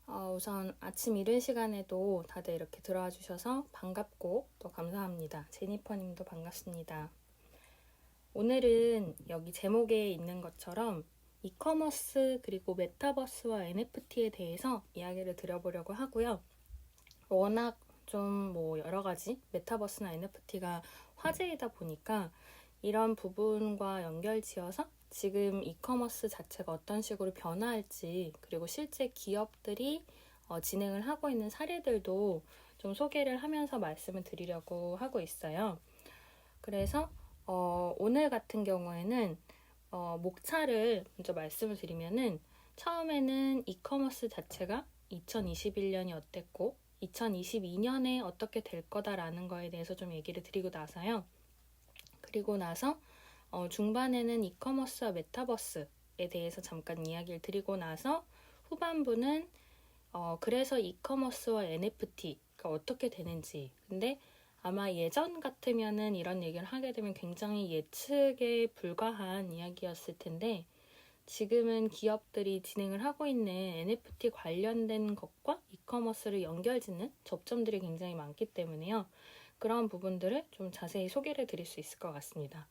우선 아침 이른 시간에도 다들 이렇게 들어와 주셔서 반갑고 또 감사합니다. 제니퍼님도 반갑습니다. 오늘은 여기 제목에 있는 것처럼 이커머스 그리고 메타버스와 NFT에 대해서 이야기를 드려보려고 하고요. 워낙 좀 여러 가지 메타버스나 NFT가 화제이다 보니까 이런 부분과 연결지어서 지금 이커머스 자체가 어떤 식으로 변화할지, 그리고 실제 기업들이 진행을 하고 있는 사례들도 좀 소개를 하면서 말씀을 드리려고 하고 있어요. 그래서 오늘 같은 경우에는 목차를 먼저 말씀을 드리면은, 처음에는 이커머스 자체가 2021년이 어땠고 2022년에 어떻게 될 거다라는 거에 대해서 좀 얘기를 드리고 나서요. 그리고 나서 중반에는 이커머스와 메타버스에 대해서 잠깐 이야기를 드리고 나서, 후반부는 그래서 이커머스와 NFT가 어떻게 되는지. 근데 아마 예전 같으면은 이런 얘기를 하게 되면 굉장히 예측에 불과한 이야기였을 텐데, 지금은 기업들이 진행을 하고 있는 NFT 관련된 것과 이커머스를 연결짓는 접점들이 굉장히 많기 때문에요. 그런 부분들을 좀 자세히 소개를 드릴 수 있을 것 같습니다.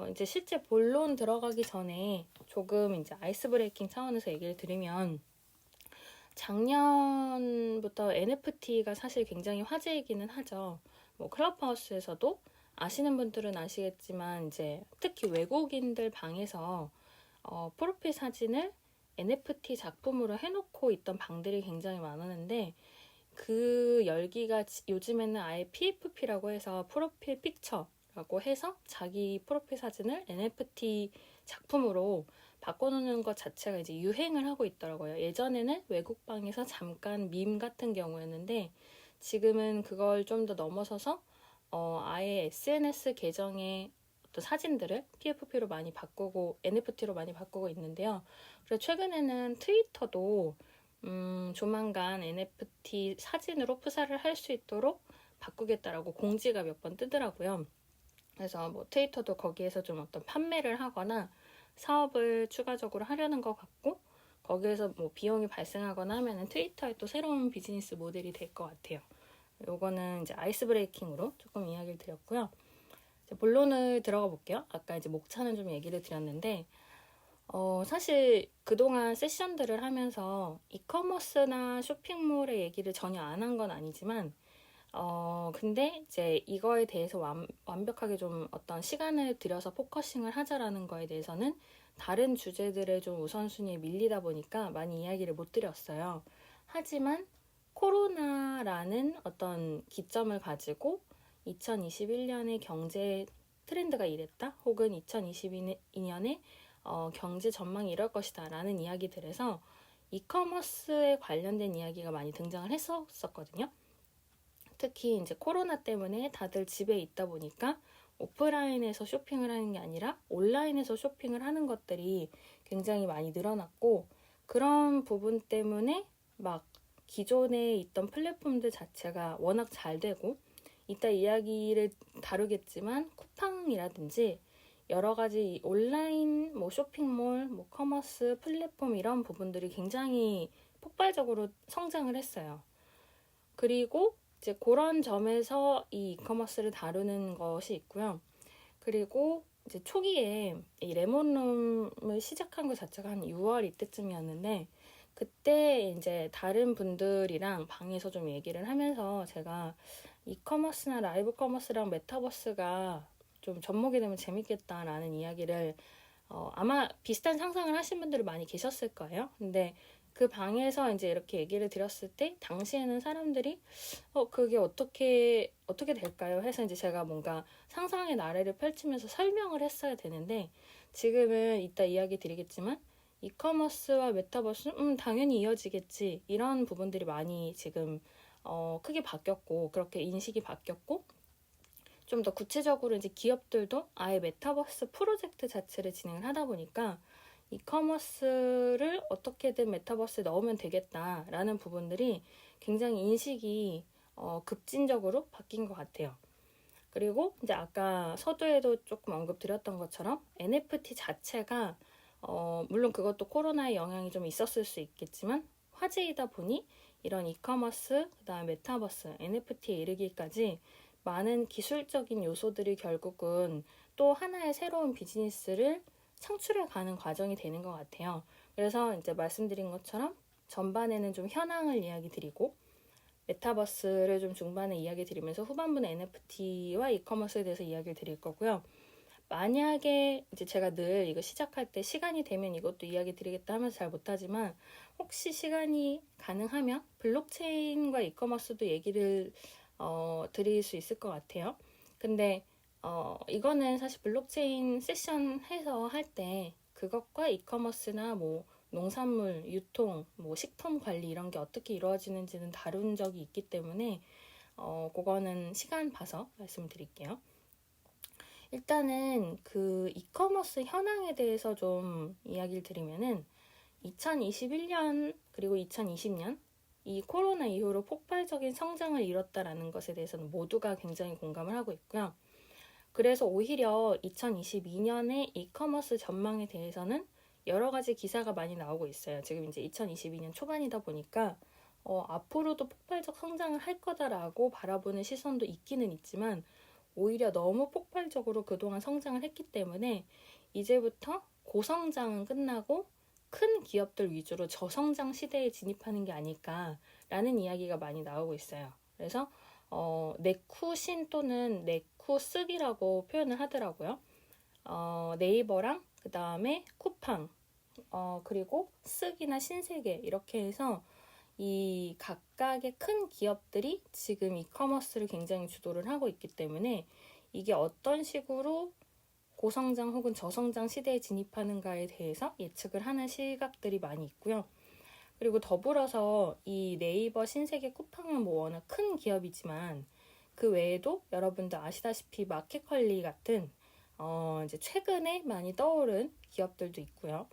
이제 실제 본론 들어가기 전에 조금 이제 아이스 브레이킹 차원에서 얘기를 드리면, 작년부터 NFT가 사실 굉장히 화제이기는 하죠. 클럽하우스에서도 아시는 분들은 아시겠지만, 이제 특히 외국인들 방에서 프로필 사진을 NFT 작품으로 해놓고 있던 방들이 굉장히 많았는데, 그 열기가 요즘에는 아예 PFP라고 해서 프로필 픽처라고 해서 자기 프로필 사진을 NFT 작품으로 바꿔놓는 것 자체가 이제 유행을 하고 있더라고요. 예전에는 외국방에서 잠깐 밈 같은 경우였는데, 지금은 그걸 좀 더 넘어서서 아예 SNS 계정의 어떤 사진들을 PFP로 많이 바꾸고 NFT로 많이 바꾸고 있는데요. 그래서 최근에는 트위터도 조만간 NFT 사진으로 프사를 할 수 있도록 바꾸겠다라고 공지가 몇 번 뜨더라고요. 그래서 트위터도 거기에서 좀 어떤 판매를 하거나 사업을 추가적으로 하려는 것 같고, 거기에서 비용이 발생하거나 하면은 트위터의 또 새로운 비즈니스 모델이 될 것 같아요. 요거는 이제 아이스 브레이킹으로 조금 이야기를 드렸고요. 이제 본론을 들어가 볼게요. 아까 이제 목차는 좀 얘기를 드렸는데, 사실 그동안 세션들을 하면서 이커머스나 쇼핑몰의 얘기를 전혀 안 한 건 아니지만, 근데 이제 이거에 대해서 완벽하게 좀 어떤 시간을 들여서 포커싱을 하자라는 거에 대해서는 다른 주제들의 좀 우선순위에 밀리다 보니까 많이 이야기를 못 드렸어요. 하지만 코로나라는 어떤 기점을 가지고 2021년의 경제 트렌드가 이랬다, 혹은 2022년에 경제 전망이 이럴 것이다 라는 이야기들에서 이커머스에 관련된 이야기가 많이 등장을 했었거든요. 특히 이제 코로나 때문에 다들 집에 있다 보니까 오프라인에서 쇼핑을 하는 게 아니라 온라인에서 쇼핑을 하는 것들이 굉장히 많이 늘어났고, 그런 부분 때문에 막 기존에 있던 플랫폼들 자체가 워낙 잘 되고, 이따 이야기를 다루겠지만 쿠팡이라든지 여러 가지 온라인 쇼핑몰, 커머스 플랫폼 이런 부분들이 굉장히 폭발적으로 성장을 했어요. 그리고 이제 그런 점에서 이 이커머스를 다루는 것이 있고요. 그리고 이제 초기에 이 레몬룸을 시작한 것 자체가 한 6월 이때쯤이었는데, 그때 이제 다른 분들이랑 방에서 좀 얘기를 하면서 제가 이커머스나 라이브 커머스랑 메타버스가 좀 접목이 되면 재밌겠다라는 이야기를 아마 비슷한 상상을 하신 분들이 많이 계셨을 거예요. 근데 그 방에서 이제 이렇게 얘기를 드렸을 때 당시에는 사람들이 그게 어떻게 될까요? 해서 이제 제가 뭔가 상상의 나래를 펼치면서 설명을 했어야 되는데, 지금은 이따 이야기 드리겠지만 이커머스와 메타버스는 당연히 이어지겠지, 이런 부분들이 많이 지금 크게 바뀌었고, 그렇게 인식이 바뀌었고, 좀 더 구체적으로 이제 기업들도 아예 메타버스 프로젝트 자체를 진행을 하다 보니까 이커머스를 어떻게든 메타버스에 넣으면 되겠다라는 부분들이 굉장히 인식이 급진적으로 바뀐 것 같아요. 그리고 이제 아까 서두에도 조금 언급드렸던 것처럼 NFT 자체가 물론 그것도 코로나의 영향이 좀 있었을 수 있겠지만 화제이다 보니 이런 이커머스, 그다음 메타버스, NFT에 이르기까지 많은 기술적인 요소들이 결국은 또 하나의 새로운 비즈니스를 창출해 가는 과정이 되는 것 같아요. 그래서 이제 말씀드린 것처럼 전반에는 좀 현황을 이야기 드리고 메타버스를 좀 중반에 이야기 드리면서 후반부는 NFT와 이커머스에 대해서 이야기를 드릴 거고요. 만약에 이제 제가 늘 이거 시작할 때 시간이 되면 이것도 이야기 드리겠다 하면서 잘 못하지만 혹시 시간이 가능하면 블록체인과 이커머스도 얘기를 드릴 수 있을 것 같아요. 근데 이거는 사실 블록체인 세션 해서 할 때 그것과 이커머스나 뭐 농산물, 유통, 뭐 식품 관리 이런 게 어떻게 이루어지는지는 다룬 적이 있기 때문에 그거는 시간 봐서 말씀드릴게요. 일단은 그 이커머스 현황에 대해서 좀 이야기를 드리면은 2021년 그리고 2020년 이 코로나 이후로 폭발적인 성장을 이뤘다라는 것에 대해서는 모두가 굉장히 공감을 하고 있고요. 그래서 오히려 2022년의 이커머스 전망에 대해서는 여러 가지 기사가 많이 나오고 있어요. 지금 이제 2022년 초반이다 보니까 앞으로도 폭발적 성장을 할 거다라고 바라보는 시선도 있기는 있지만 오히려 너무 폭발적으로 그동안 성장을 했기 때문에 이제부터 고성장은 끝나고 큰 기업들 위주로 저성장 시대에 진입하는 게 아닐까라는 이야기가 많이 나오고 있어요. 그래서 네쿠신 또는 네쿠쓱이라고 표현을 하더라고요. 네이버랑 그 다음에 쿠팡 그리고 쓱이나 신세계 이렇게 해서 이 각각의 큰 기업들이 지금 이커머스를 굉장히 주도를 하고 있기 때문에 이게 어떤 식으로 고성장 혹은 저성장 시대에 진입하는가에 대해서 예측을 하는 시각들이 많이 있고요. 그리고 더불어서 이 네이버, 신세계, 쿠팡은 뭐 워낙 큰 기업이지만 그 외에도 여러분들 아시다시피 마켓컬리 같은 이제 최근에 많이 떠오른 기업들도 있고요.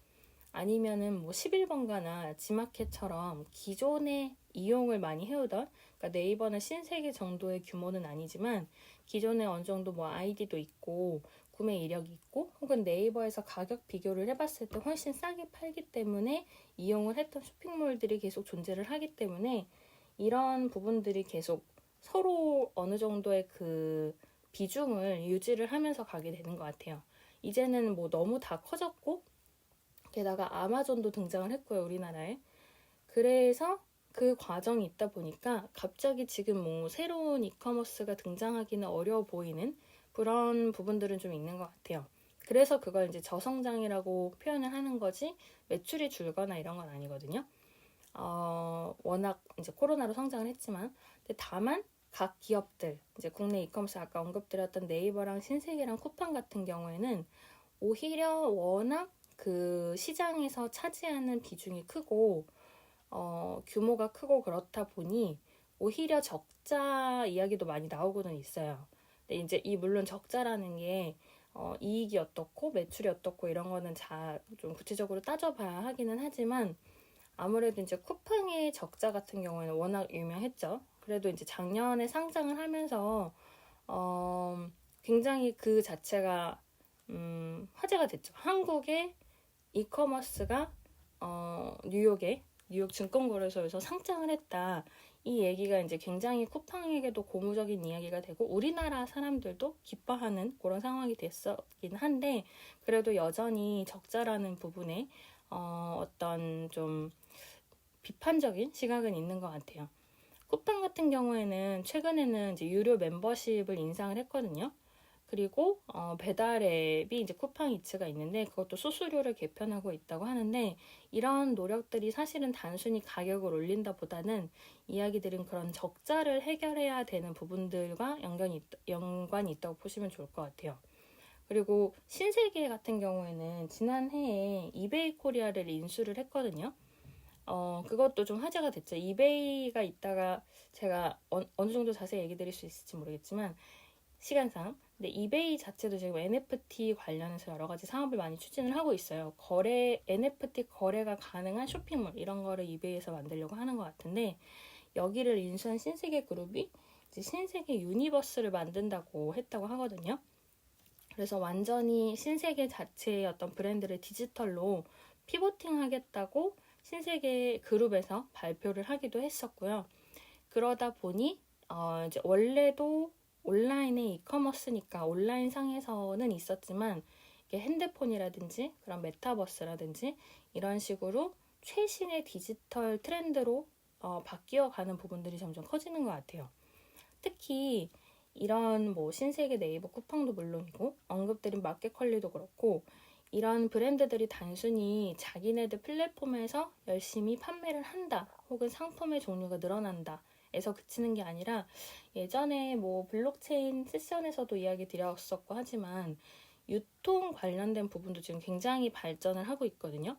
아니면은 뭐 11번가나 지마켓처럼 기존에 이용을 많이 해오던, 그러니까 네이버나 신세계 정도의 규모는 아니지만 기존에 어느 정도 뭐 아이디도 있고 구매 이력이 있고 혹은 네이버에서 가격 비교를 해봤을 때 훨씬 싸게 팔기 때문에 이용을 했던 쇼핑몰들이 계속 존재를 하기 때문에 이런 부분들이 계속 서로 어느 정도의 그 비중을 유지를 하면서 가게 되는 것 같아요. 이제는 뭐 너무 다 커졌고 게다가 아마존도 등장을 했고요, 우리나라에. 그래서 그 과정이 있다 보니까 갑자기 지금 뭐 새로운 이커머스가 등장하기는 어려워 보이는 그런 부분들은 좀 있는 것 같아요. 그래서 그걸 이제 저성장이라고 표현을 하는 거지 매출이 줄거나 이런 건 아니거든요. 워낙 이제 코로나로 성장을 했지만, 근데 다만 각 기업들, 이제 국내 이커머스 아까 언급드렸던 네이버랑 신세계랑 쿠팡 같은 경우에는 오히려 워낙 그 시장에서 차지하는 비중이 크고 규모가 크고 그렇다 보니 오히려 적자 이야기도 많이 나오고는 있어요. 근데 이제 이 물론 적자라는 게 이익이 어떻고 매출이 어떻고 이런 거는 좀 구체적으로 따져봐야 하기는 하지만 아무래도 이제 쿠팡의 적자 같은 경우에는 워낙 유명했죠. 그래도 이제 작년에 상장을 하면서 굉장히 그 자체가 화제가 됐죠. 한국의 이커머스가 뉴욕 증권거래소에서 상장을 했다. 이 얘기가 이제 굉장히 쿠팡에게도 고무적인 이야기가 되고 우리나라 사람들도 기뻐하는 그런 상황이 됐었긴 한데 그래도 여전히 적자라는 부분에 어떤 좀 비판적인 시각은 있는 것 같아요. 쿠팡 같은 경우에는 최근에는 이제 유료 멤버십을 인상을 했거든요. 그리고 배달 앱이 이제 쿠팡 이츠가 있는데 그것도 수수료를 개편하고 있다고 하는데 이런 노력들이 사실은 단순히 가격을 올린다 보다는 이야기들은 그런 적자를 해결해야 되는 부분들과 연관이 있다고 보시면 좋을 것 같아요. 그리고 신세계 같은 경우에는 지난해에 이베이 코리아를 인수를 했거든요. 그것도 좀 화제가 됐죠. 이베이가 있다가 제가 어느 정도 자세히 얘기 드릴 수 있을지 모르겠지만 시간상. 근데 이베이 자체도 지금 NFT 관련해서 여러 가지 사업을 많이 추진을 하고 있어요. NFT 거래가 가능한 쇼핑몰 이런 거를 이베이에서 만들려고 하는 것 같은데 여기를 인수한 신세계 그룹이 이제 신세계 유니버스를 만든다고 했다고 하거든요. 그래서 완전히 신세계 자체의 어떤 브랜드를 디지털로 피보팅 하겠다고 신세계 그룹에서 발표를 하기도 했었고요. 그러다 보니 이제 원래도 온라인의 이커머스니까 온라인 상에서는 있었지만 이게 핸드폰이라든지 그런 메타버스라든지 이런 식으로 최신의 디지털 트렌드로 바뀌어가는 부분들이 점점 커지는 것 같아요. 특히 이런 뭐 신세계 네이버 쿠팡도 물론이고 언급드린 마켓컬리도 그렇고 이런 브랜드들이 단순히 자기네들 플랫폼에서 열심히 판매를 한다 혹은 상품의 종류가 늘어난다 에서 그치는 게 아니라 예전에 뭐 블록체인 세션에서도 이야기 드렸었고 하지만 유통 관련된 부분도 지금 굉장히 발전을 하고 있거든요.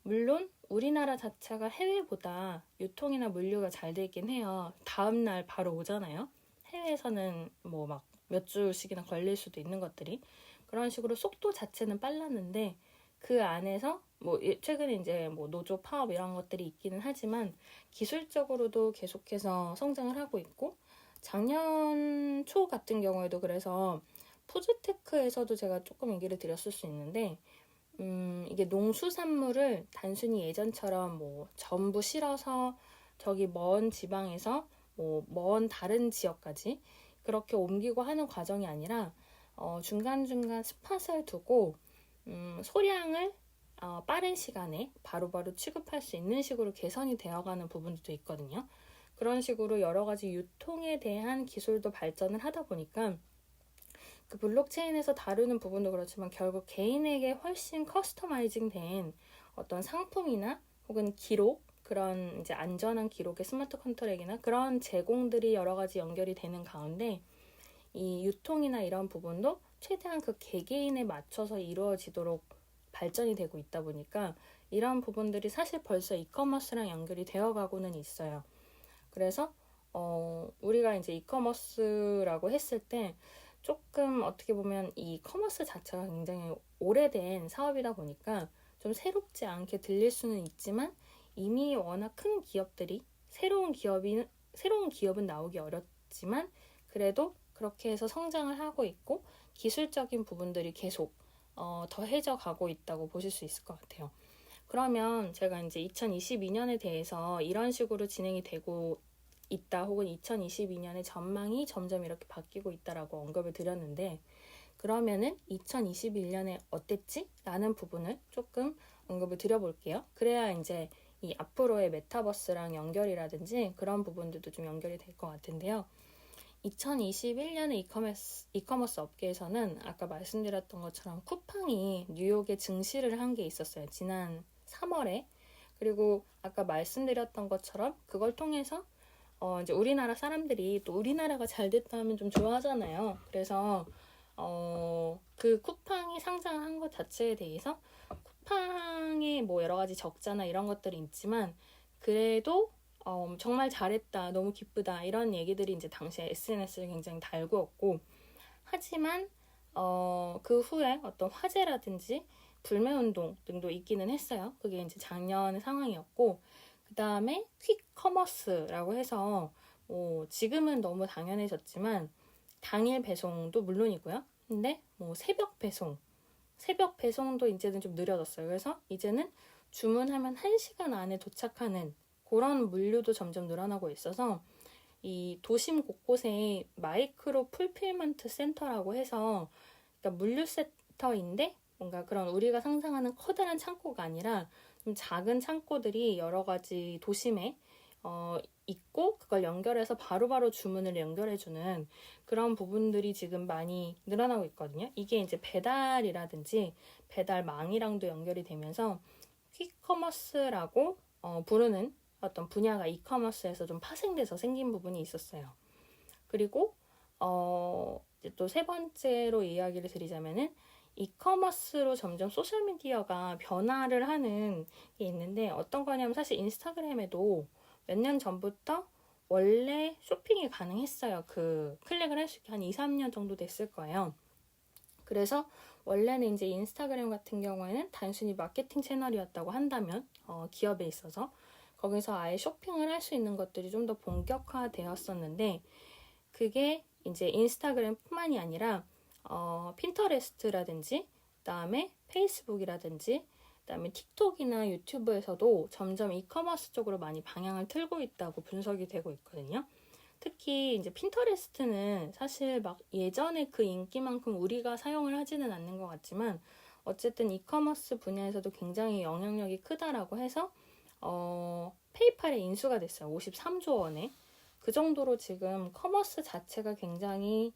물론 우리나라 자체가 해외보다 유통이나 물류가 잘 돼 있긴 해요. 다음날 바로 오잖아요. 해외에서는 뭐 막 몇 주씩이나 걸릴 수도 있는 것들이 그런 식으로 속도 자체는 빨랐는데 그 안에서 뭐 최근에 이제 뭐 노조 파업 이런 것들이 있기는 하지만 기술적으로도 계속해서 성장을 하고 있고 작년 초 같은 경우에도 그래서 푸드테크에서도 제가 조금 얘기를 드렸을 수 있는데 이게 농수산물을 단순히 예전처럼 뭐 전부 실어서 저기 먼 지방에서 뭐 먼 다른 지역까지 그렇게 옮기고 하는 과정이 아니라 중간중간 스팟을 두고 소량을 빠른 시간에 바로바로 취급할 수 있는 식으로 개선이 되어가는 부분도 있거든요. 그런 식으로 여러 가지 유통에 대한 기술도 발전을 하다 보니까 그 블록체인에서 다루는 부분도 그렇지만 결국 개인에게 훨씬 커스터마이징 된 어떤 상품이나 혹은 기록 그런 이제 안전한 기록의 스마트 컨트랙이나 그런 제공들이 여러 가지 연결이 되는 가운데 이 유통이나 이런 부분도 최대한 그 개개인에 맞춰서 이루어지도록 발전이 되고 있다 보니까 이런 부분들이 사실 벌써 이커머스랑 연결이 되어가고는 있어요. 그래서 우리가 이제 이커머스라고 했을 때 조금 어떻게 보면 이 커머스 자체가 굉장히 오래된 사업이다 보니까 좀 새롭지 않게 들릴 수는 있지만 이미 워낙 큰 기업들이 새로운 기업은 나오기 어렵지만 그래도 그렇게 해서 성장을 하고 있고 기술적인 부분들이 계속 더해져 가고 있다고 보실 수 있을 것 같아요. 그러면 제가 이제 2022년에 대해서 이런 식으로 진행이 되고 있다 혹은 2022년의 전망이 점점 이렇게 바뀌고 있다라고 언급을 드렸는데 그러면은 2021년에 어땠지? 라는 부분을 조금 언급을 드려볼게요. 그래야 이제 이 앞으로의 메타버스랑 연결이라든지 그런 부분들도 좀 연결이 될 것 같은데요. 2021년의 이커머스 업계에서는 아까 말씀드렸던 것처럼 쿠팡이 뉴욕에 증시를 한 게 있었어요. 지난 3월에. 그리고 아까 말씀드렸던 것처럼 그걸 통해서 이제 우리나라 사람들이 또 우리나라가 잘 됐다 하면 좀 좋아하잖아요. 그래서 그 쿠팡이 상장한 것 자체에 대해서 쿠팡의 뭐 여러 가지 적자나 이런 것들이 있지만 그래도 정말 잘했다, 너무 기쁘다 이런 얘기들이 이제 당시에 SNS를 굉장히 달구었고 하지만 그 후에 어떤 화재라든지 불매운동 등도 있기는 했어요. 그게 이제 작년의 상황이었고 그 다음에 퀵커머스라고 해서 지금은 너무 당연해졌지만 당일 배송도 물론이고요. 근데 뭐 새벽 배송도 이제는 좀 느려졌어요. 그래서 이제는 주문하면 1시간 안에 도착하는 그런 물류도 점점 늘어나고 있어서 이 도심 곳곳에 마이크로 풀필먼트 센터라고 해서 그러니까 물류 센터인데 뭔가 그런 우리가 상상하는 커다란 창고가 아니라 좀 작은 창고들이 여러 가지 도심에 있고 그걸 연결해서 바로바로 주문을 연결해주는 그런 부분들이 지금 많이 늘어나고 있거든요. 이게 이제 배달이라든지 배달망이랑도 연결이 되면서 퀵커머스라고 부르는 어떤 분야가 이커머스에서 좀 파생돼서 생긴 부분이 있었어요. 그리고 또 세 번째로 이야기를 드리자면은 이커머스로 점점 소셜미디어가 변화를 하는 게 있는데 어떤 거냐면 사실 인스타그램에도 몇 년 전부터 원래 쇼핑이 가능했어요. 그 클릭을 할 수 있게 한 2, 3년 정도 됐을 거예요. 그래서 원래는 이제 인스타그램 같은 경우에는 단순히 마케팅 채널이었다고 한다면 기업에 있어서 거기서 아예 쇼핑을 할 수 있는 것들이 좀 더 본격화되었었는데 그게 이제 인스타그램뿐만이 아니라 핀터레스트라든지 그다음에 페이스북이라든지 그다음에 틱톡이나 유튜브에서도 점점 이커머스 쪽으로 많이 방향을 틀고 있다고 분석이 되고 있거든요. 특히 이제 핀터레스트는 사실 막 예전에 그 인기만큼 우리가 사용을 하지는 않는 것 같지만 어쨌든 이커머스 분야에서도 굉장히 영향력이 크다라고 해서 페이팔에 인수가 됐어요. 53조 원에. 그 정도로 지금 커머스 자체가 굉장히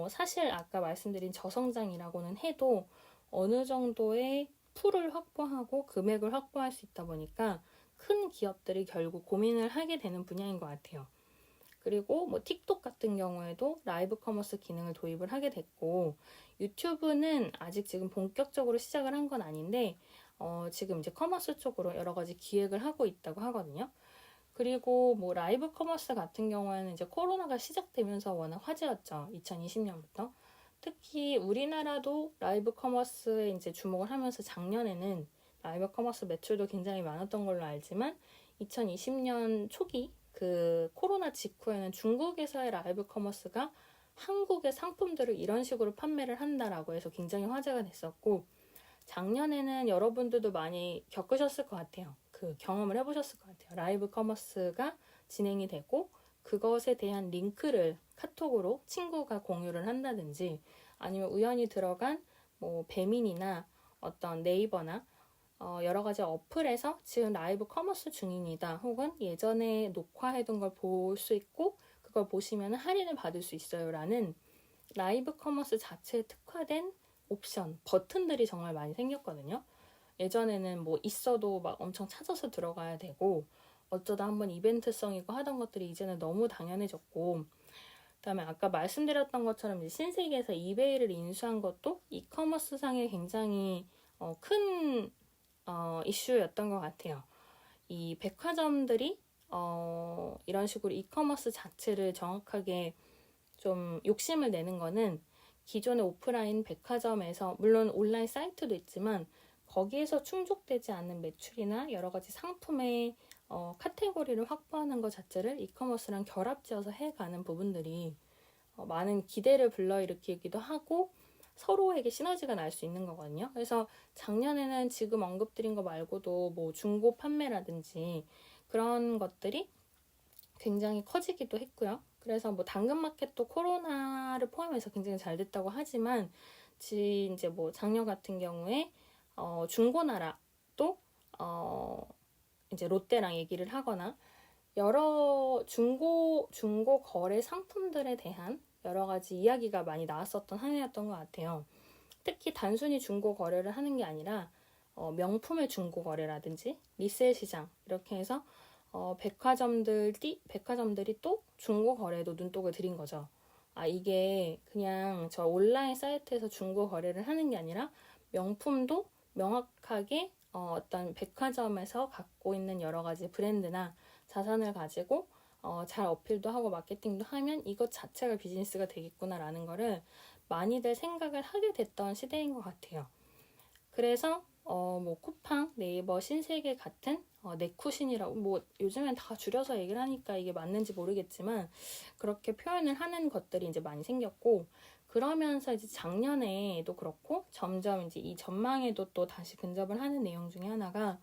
사실 아까 말씀드린 저성장이라고는 해도 어느 정도의 풀을 확보하고 금액을 확보할 수 있다 보니까 큰 기업들이 결국 고민을 하게 되는 분야인 것 같아요. 그리고 뭐 틱톡 같은 경우에도 라이브 커머스 기능을 도입을 하게 됐고 유튜브는 아직 지금 본격적으로 시작을 한 건 아닌데 지금 이제 커머스 쪽으로 여러 가지 기획을 하고 있다고 하거든요. 그리고 뭐 라이브 커머스 같은 경우에는 이제 코로나가 시작되면서 워낙 화제였죠. 2020년부터. 특히 우리나라도 라이브 커머스에 이제 주목을 하면서 작년에는 라이브 커머스 매출도 굉장히 많았던 걸로 알지만 2020년 초기 그 코로나 직후에는 중국에서의 라이브 커머스가 한국의 상품들을 이런 식으로 판매를 한다라고 해서 굉장히 화제가 됐었고 작년에는 여러분들도 많이 겪으셨을 것 같아요. 그 경험을 해보셨을 것 같아요. 라이브 커머스가 진행이 되고 그것에 대한 링크를 카톡으로 친구가 공유를 한다든지 아니면 우연히 들어간 뭐 배민이나 어떤 네이버나 여러 가지 어플에서 지금 라이브 커머스 중입니다. 혹은 예전에 녹화해둔 걸 볼 수 있고 그걸 보시면 할인을 받을 수 있어요. 라는 라이브 커머스 자체에 특화된 옵션, 버튼들이 정말 많이 생겼거든요. 예전에는 뭐 있어도 막 엄청 찾아서 들어가야 되고 어쩌다 한번 이벤트성이고 하던 것들이 이제는 너무 당연해졌고 그다음에 아까 말씀드렸던 것처럼 이제 신세계에서 이베이를 인수한 것도 이커머스 상에 굉장히 큰 이슈였던 것 같아요. 이 백화점들이 이런 식으로 이커머스 자체를 정확하게 좀 욕심을 내는 거는 기존의 오프라인 백화점에서 물론 온라인 사이트도 있지만 거기에서 충족되지 않는 매출이나 여러 가지 상품의 카테고리를 확보하는 것 자체를 이커머스랑 결합지어서 해가는 부분들이 많은 기대를 불러일으키기도 하고 서로에게 시너지가 날 수 있는 거거든요. 그래서 작년에는 지금 언급드린 거 말고도 뭐 중고 판매라든지 그런 것들이 굉장히 커지기도 했고요. 그래서 뭐 당근마켓도 코로나를 포함해서 굉장히 잘 됐다고 하지만 이제 뭐 작년 같은 경우에 중고나라도 이제 롯데랑 얘기를 하거나 여러 중고 거래 상품들에 대한 여러 가지 이야기가 많이 나왔었던 한 해였던 것 같아요. 특히 단순히 중고 거래를 하는 게 아니라 명품의 중고 거래라든지 리셀 시장 이렇게 해서 백화점들이 또 중고 거래에도 눈독을 들인 거죠. 아, 이게 그냥 저 온라인 사이트에서 중고 거래를 하는 게 아니라 명품도 명확하게 어떤 백화점에서 갖고 있는 여러 가지 브랜드나 자산을 가지고 잘 어필도 하고 마케팅도 하면 이것 자체가 비즈니스가 되겠구나라는 거를 많이들 생각을 하게 됐던 시대인 것 같아요. 그래서 뭐 쿠팡, 네이버, 신세계 같은 네쿠신이라고 뭐 요즘엔 다 줄여서 얘기를 하니까 이게 맞는지 모르겠지만 그렇게 표현을 하는 것들이 이제 많이 생겼고 그러면서 이제 작년에도 그렇고 점점 이제 이 전망에도 또 다시 근접을 하는 내용 중에 하나가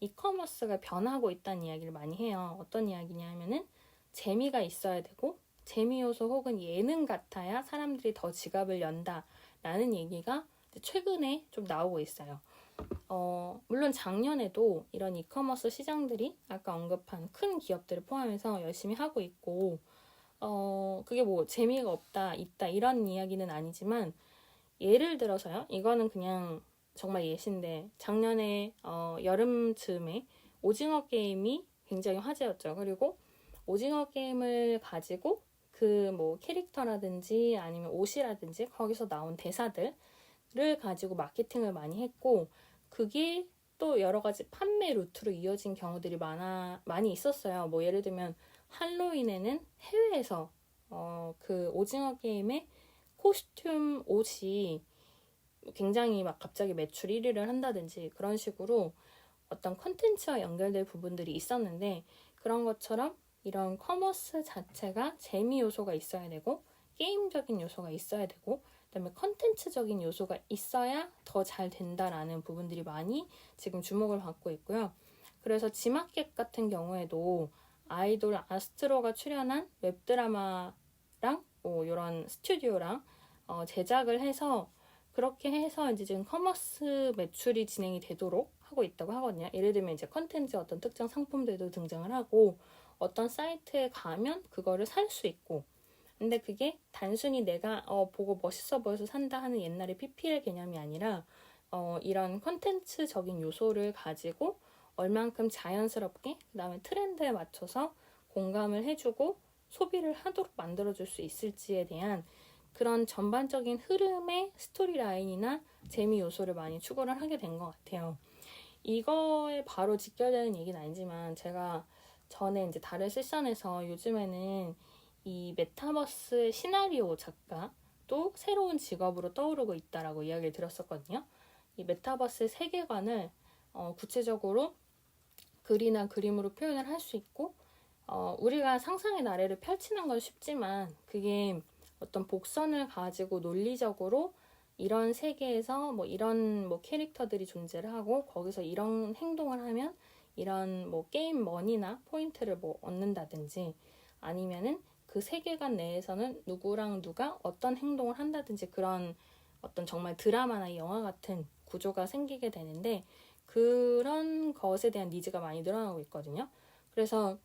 이커머스가 변하고 있다는 이야기를 많이 해요. 어떤 이야기냐면은 재미가 있어야 되고 재미 요소 혹은 예능 같아야 사람들이 더 지갑을 연다라는 얘기가 최근에 좀 나오고 있어요. 물론 작년에도 이런 이커머스 시장들이 아까 언급한 큰 기업들을 포함해서 열심히 하고 있고 그게 뭐 재미가 없다, 있다 이런 이야기는 아니지만 예를 들어서요. 이거는 그냥 정말 예시인데 작년에 여름쯤에 오징어 게임이 굉장히 화제였죠. 그리고 오징어 게임을 가지고 그 뭐 캐릭터라든지 아니면 옷이라든지 거기서 나온 대사들을 가지고 마케팅을 많이 했고 그게 또 여러 가지 판매 루트로 이어진 경우들이 많이 있었어요. 뭐 예를 들면 할로윈에는 해외에서 그 오징어 게임의 코스튬 옷이 굉장히 막 갑자기 매출 1위를 한다든지 그런 식으로 어떤 컨텐츠와 연결될 부분들이 있었는데 그런 것처럼 이런 커머스 자체가 재미 요소가 있어야 되고 게임적인 요소가 있어야 되고 그다음에 컨텐츠적인 요소가 있어야 더 잘 된다라는 부분들이 많이 지금 주목을 받고 있고요. 그래서 지마켓 같은 경우에도 아이돌 아스트로가 출연한 웹드라마랑 이런 스튜디오랑 제작을 해서 그렇게 해서 이제 지금 커머스 매출이 진행이 되도록 하고 있다고 하거든요. 예를 들면 이제 컨텐츠 어떤 특정 상품들도 등장을 하고 어떤 사이트에 가면 그거를 살 수 있고, 근데 그게 단순히 내가 보고 멋있어 보여서 산다 하는 옛날의 PPL 개념이 아니라 이런 컨텐츠적인 요소를 가지고 얼만큼 자연스럽게 그다음에 트렌드에 맞춰서 공감을 해주고 소비를 하도록 만들어줄 수 있을지에 대한 그런 전반적인 흐름의 스토리라인이나 재미 요소를 많이 추구를 하게 된 것 같아요. 이거에 바로 직결되는 얘기는 아니지만 제가 전에 이제 다른 세션에서 요즘에는 이 메타버스 시나리오 작가도 새로운 직업으로 떠오르고 있다라고 이야기를 드렸었거든요. 이 메타버스 세계관을 구체적으로 글이나 그림으로 표현을 할 수 있고 우리가 상상의 나래를 펼치는 건 쉽지만 그게 어떤 복선을 가지고 논리적으로 이런 세계에서 이런 캐릭터들이 존재를 하고 거기서 이런 행동을 하면 이런 게임 머니나 포인트를 얻는다든지 아니면은 그 세계관 내에서는 누구랑 누가 어떤 행동을 한다든지 그런 어떤 정말 드라마나 영화 같은 구조가 생기게 되는데 그런 것에 대한 니즈가 많이 늘어나고 있거든요. 그래서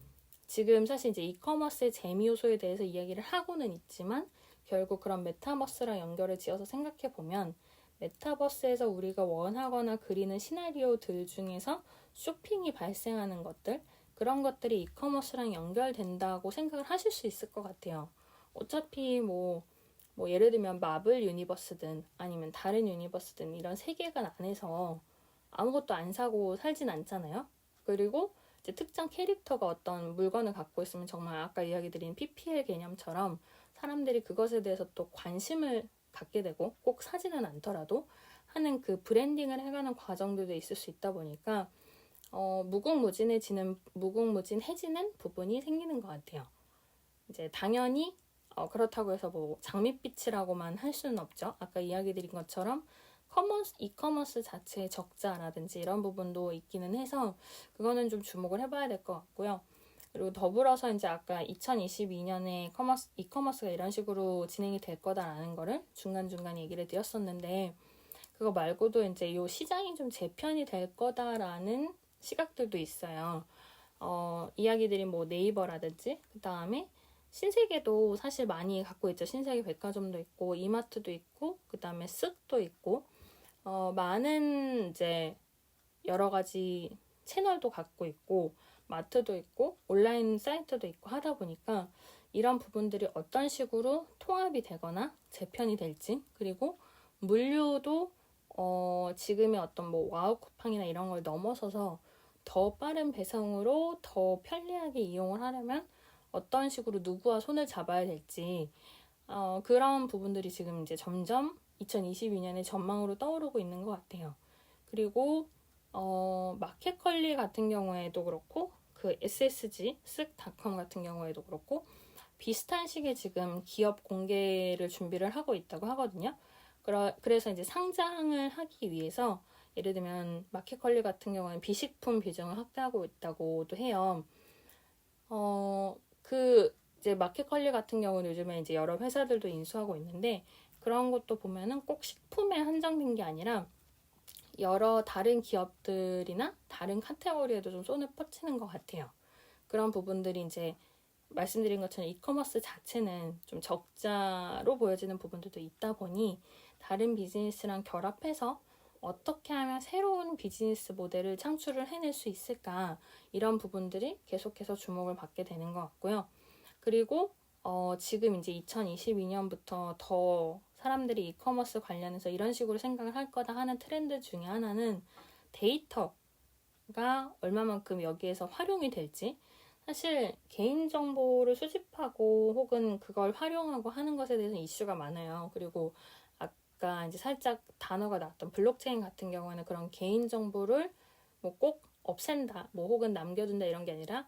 지금 사실 이제 이커머스의 재미 요소에 대해서 이야기를 하고는 있지만 결국 그런 메타버스랑 연결을 지어서 생각해 보면 메타버스에서 우리가 원하거나 그리는 시나리오들 중에서 쇼핑이 발생하는 것들, 그런 것들이 이커머스랑 연결된다고 생각을 하실 수 있을 것 같아요. 어차피 예를 들면 마블 유니버스든 아니면 다른 유니버스든 이런 세계관 안에서 아무것도 안 사고 살진 않잖아요. 그리고 이제 특정 캐릭터가 어떤 물건을 갖고 있으면 정말 아까 이야기 드린 PPL 개념처럼 사람들이 그것에 대해서 또 관심을 갖게 되고 꼭 사지는 않더라도 하는 그 브랜딩을 해가는 과정들도 있을 수 있다 보니까 무궁무진해지는 부분이 생기는 것 같아요. 이제 당연히 그렇다고 해서 장밋빛이라고만 할 수는 없죠. 아까 이야기 드린 것처럼 이커머스 자체의 적자라든지 이런 부분도 있기는 해서 그거는 좀 주목을 해봐야 될 것 같고요. 그리고 더불어서 이제 아까 2022년에 이커머스가 이런 식으로 진행이 될 거다라는 거를 중간중간 얘기를 드렸었는데 그거 말고도 이제 이 시장이 좀 재편이 될 거다라는 시각들도 있어요. 이야기 드린 네이버라든지 그 다음에 신세계도 사실 많이 갖고 있죠. 신세계 백화점도 있고 이마트도 있고 그 다음에 쓱도 있고 많은 이제 여러 가지 채널도 갖고 있고 마트도 있고 온라인 사이트도 있고 하다 보니까 이런 부분들이 어떤 식으로 통합이 되거나 재편이 될지, 그리고 물류도 지금의 어떤 와우 쿠팡이나 이런 걸 넘어서서 더 빠른 배송으로 더 편리하게 이용을 하려면 어떤 식으로 누구와 손을 잡아야 될지 그런 부분들이 지금 이제 점점 2022년의 전망으로 떠오르고 있는 것 같아요. 그리고 마켓컬리 같은 경우에도 그렇고 그 SSG, 쓱닷컴 같은 경우에도 그렇고 비슷한 시기에 지금 기업 공개를 준비를 하고 있다고 하거든요. 그래서 이제 상장을 하기 위해서 예를 들면 마켓컬리 같은 경우는 비식품 비중을 확대하고 있다고도 해요. 이제 마켓컬리 같은 경우는 요즘에 이제 여러 회사들도 인수하고 있는데 그런 것도 보면은 꼭 식품에 한정된 게 아니라 여러 다른 기업들이나 다른 카테고리에도 좀 손을 뻗치는 것 같아요. 그런 부분들이 이제 말씀드린 것처럼 이커머스 자체는 좀 적자로 보여지는 부분들도 있다 보니 다른 비즈니스랑 결합해서 어떻게 하면 새로운 비즈니스 모델을 창출을 해낼 수 있을까, 이런 부분들이 계속해서 주목을 받게 되는 것 같고요. 그리고 지금 이제 2022년부터 더 사람들이 이커머스 관련해서 이런 식으로 생각을 할 거다 하는 트렌드 중에 하나는 데이터가 얼마만큼 여기에서 활용이 될지. 사실 개인정보를 수집하고 혹은 그걸 활용하고 하는 것에 대해서 이슈가 많아요. 그리고 아까 이제 살짝 단어가 나왔던 블록체인 같은 경우에는 그런 개인정보를 꼭 없앤다, 혹은 남겨둔다 이런 게 아니라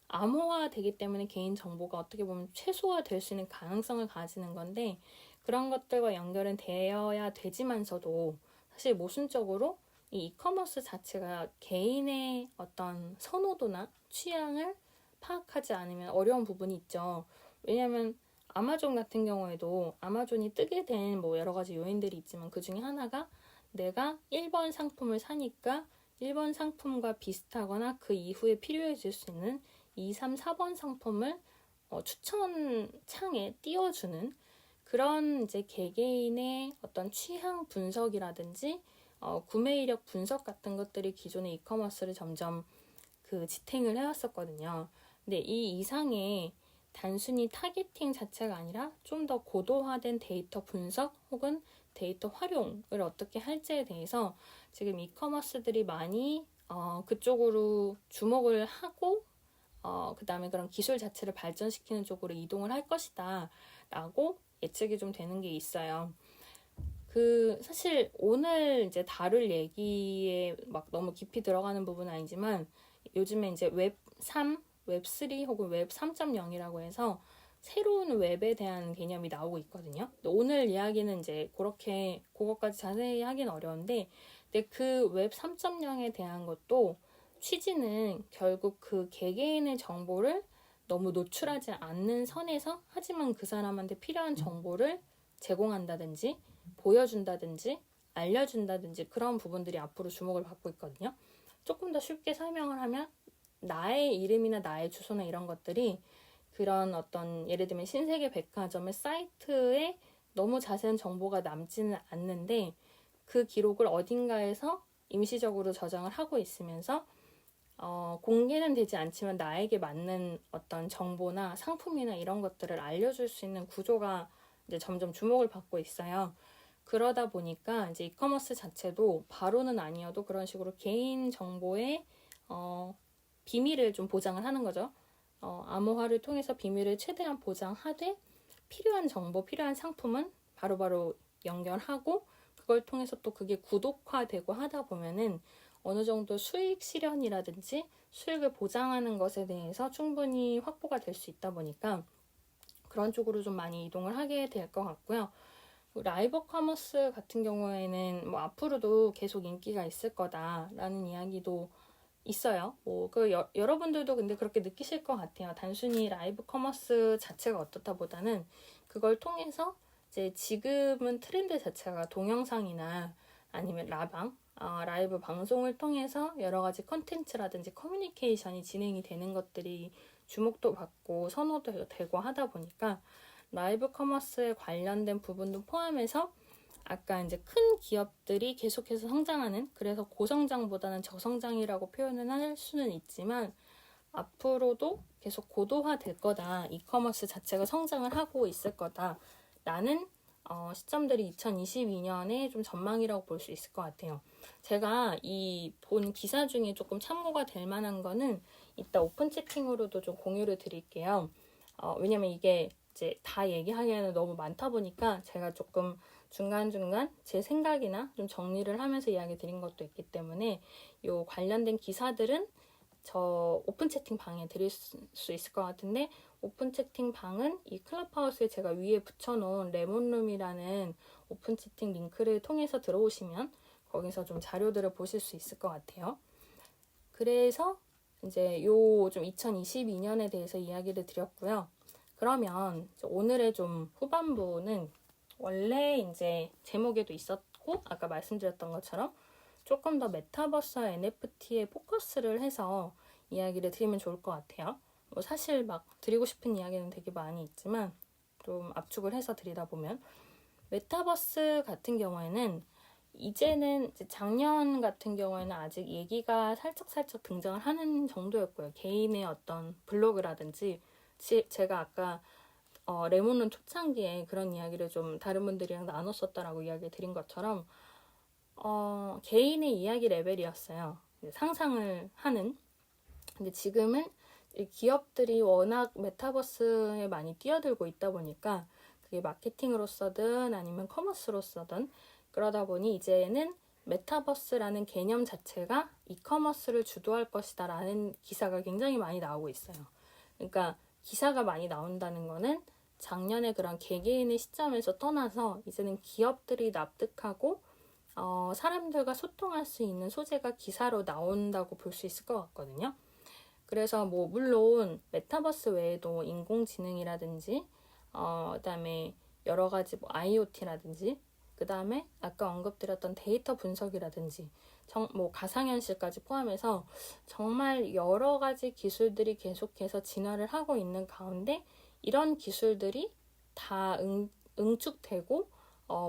암호화 되기 때문에 개인정보가 어떻게 보면 최소화 될 수 있는 가능성을 가지는 건데 그런 것들과 연결은 되어야 되지만서도 사실 모순적으로 이 이커머스 자체가 개인의 어떤 선호도나 취향을 파악하지 않으면 어려운 부분이 있죠. 왜냐하면 아마존 같은 경우에도 아마존이 뜨게 된 뭐 여러 가지 요인들이 있지만 그 중에 하나가 내가 1번 상품을 사니까 1번 상품과 비슷하거나 그 이후에 필요해질 수 있는 2, 3, 4번 상품을 추천 창에 띄워주는 그런 이제 개개인의 어떤 취향 분석이라든지 구매 이력 분석 같은 것들이 기존의 이커머스를 점점 그 지탱을 해왔었거든요. 근데 이 이상의 단순히 타겟팅 자체가 아니라 좀 더 고도화된 데이터 분석 혹은 데이터 활용을 어떻게 할지에 대해서 지금 이커머스들이 많이 그쪽으로 주목을 하고 그 다음에 그런 기술 자체를 발전시키는 쪽으로 이동을 할 것이다 라고 예측이 좀 되는 게 있어요. 사실 오늘 이제 다룰 얘기에 막 너무 깊이 들어가는 부분은 아니지만 요즘에 이제 웹 3, 웹 3 혹은 웹 3.0이라고 해서 새로운 웹에 대한 개념이 나오고 있거든요. 오늘 이야기는 이제 그것까지 자세히 하긴 어려운데, 근데 그 웹 3.0에 대한 것도 취지는 결국 그 개개인의 정보를 너무 노출하지 않는 선에서 하지만 그 사람한테 필요한 정보를 제공한다든지 보여준다든지 알려준다든지 그런 부분들이 앞으로 주목을 받고 있거든요. 조금 더 쉽게 설명을 하면 나의 이름이나 나의 주소나 이런 것들이 그런 어떤 예를 들면 신세계 백화점의 사이트에 너무 자세한 정보가 남지는 않는데 그 기록을 어딘가에서 임시적으로 저장을 하고 있으면서 공개는 되지 않지만 나에게 맞는 어떤 정보나 상품이나 이런 것들을 알려줄 수 있는 구조가 이제 점점 주목을 받고 있어요. 그러다 보니까 이제 이커머스 자체도 바로는 아니어도 그런 식으로 개인 정보의 비밀을 좀 보장을 하는 거죠. 암호화를 통해서 비밀을 최대한 보장하되 필요한 정보, 필요한 상품은 바로바로 연결하고 그걸 통해서 또 그게 구독화되고 하다 보면은 어느 정도 수익 실현이라든지 수익을 보장하는 것에 대해서 충분히 확보가 될 수 있다 보니까 그런 쪽으로 좀 많이 이동을 하게 될 것 같고요. 라이브 커머스 같은 경우에는 뭐 앞으로도 계속 인기가 있을 거다라는 이야기도 있어요. 여러분들도 근데 그렇게 느끼실 것 같아요. 단순히 라이브 커머스 자체가 어떻다 보다는 그걸 통해서 이제 지금은 트렌드 자체가 동영상이나 아니면 라이브 방송을 통해서 여러 가지 컨텐츠라든지 커뮤니케이션이 진행이 되는 것들이 주목도 받고 선호도 되고 하다 보니까 라이브 커머스에 관련된 부분도 포함해서 아까 이제 큰 기업들이 계속해서 성장하는, 그래서 고성장보다는 저성장이라고 표현을 할 수는 있지만 앞으로도 계속 고도화될 거다. 이커머스 자체가 성장을 하고 있을 거다라는 시점들이 2022년에 좀 전망이라고 볼 수 있을 것 같아요. 제가 이 본 기사 중에 조금 참고가 될 만한 거는 이따 오픈 채팅으로도 좀 공유를 드릴게요. 왜냐면 이게 이제 다 얘기하기에는 너무 많다 보니까 제가 조금 중간중간 제 생각이나 좀 정리를 하면서 이야기 드린 것도 있기 때문에 요 관련된 기사들은 저 오픈 채팅 방에 드릴 수 있을 것 같은데, 오픈 채팅 방은 이 클럽하우스에 제가 위에 붙여놓은 레몬룸이라는 오픈 채팅 링크를 통해서 들어오시면 거기서 좀 자료들을 보실 수 있을 것 같아요. 그래서 이제 요 좀 2022년에 대해서 이야기를 드렸고요. 그러면 오늘의 좀 후반부는 원래 이제 제목에도 있었고 아까 말씀드렸던 것처럼 조금 더 메타버스와 NFT에 포커스를 해서 이야기를 드리면 좋을 것 같아요. 뭐 사실 막 드리고 싶은 이야기는 되게 많이 있지만 좀 압축을 해서 드리다 보면 메타버스 같은 경우에는 이제는 이제 작년 같은 경우에는 아직 얘기가 살짝 등장을 하는 정도였고요. 개인의 어떤 블로그라든지 제가 아까 레몬은 초창기에 그런 이야기를 좀 다른 분들이랑 나눴었다라고 이야기 드린 것처럼 개인의 이야기 레벨이었어요. 상상을 하는. 근데 지금은 기업들이 워낙 메타버스에 많이 뛰어들고 있다 보니까 그게 마케팅으로서든 아니면 커머스로서든 그러다 보니 이제는 메타버스라는 개념 자체가 이커머스를 주도할 것이다 라는 기사가 굉장히 많이 나오고 있어요. 그러니까 기사가 많이 나온다는 거는 작년에 그런 개개인의 시점에서 떠나서 이제는 기업들이 납득하고 사람들과 소통할 수 있는 소재가 기사로 나온다고 볼 수 있을 것 같거든요. 그래서 뭐 물론 메타버스 외에도 인공지능이라든지 그다음에 여러 가지 뭐 IoT라든지 그다음에 아까 언급드렸던 데이터 분석이라든지 뭐 가상현실까지 포함해서 정말 여러 가지 기술들이 계속해서 진화를 하고 있는 가운데 이런 기술들이 다 응축되고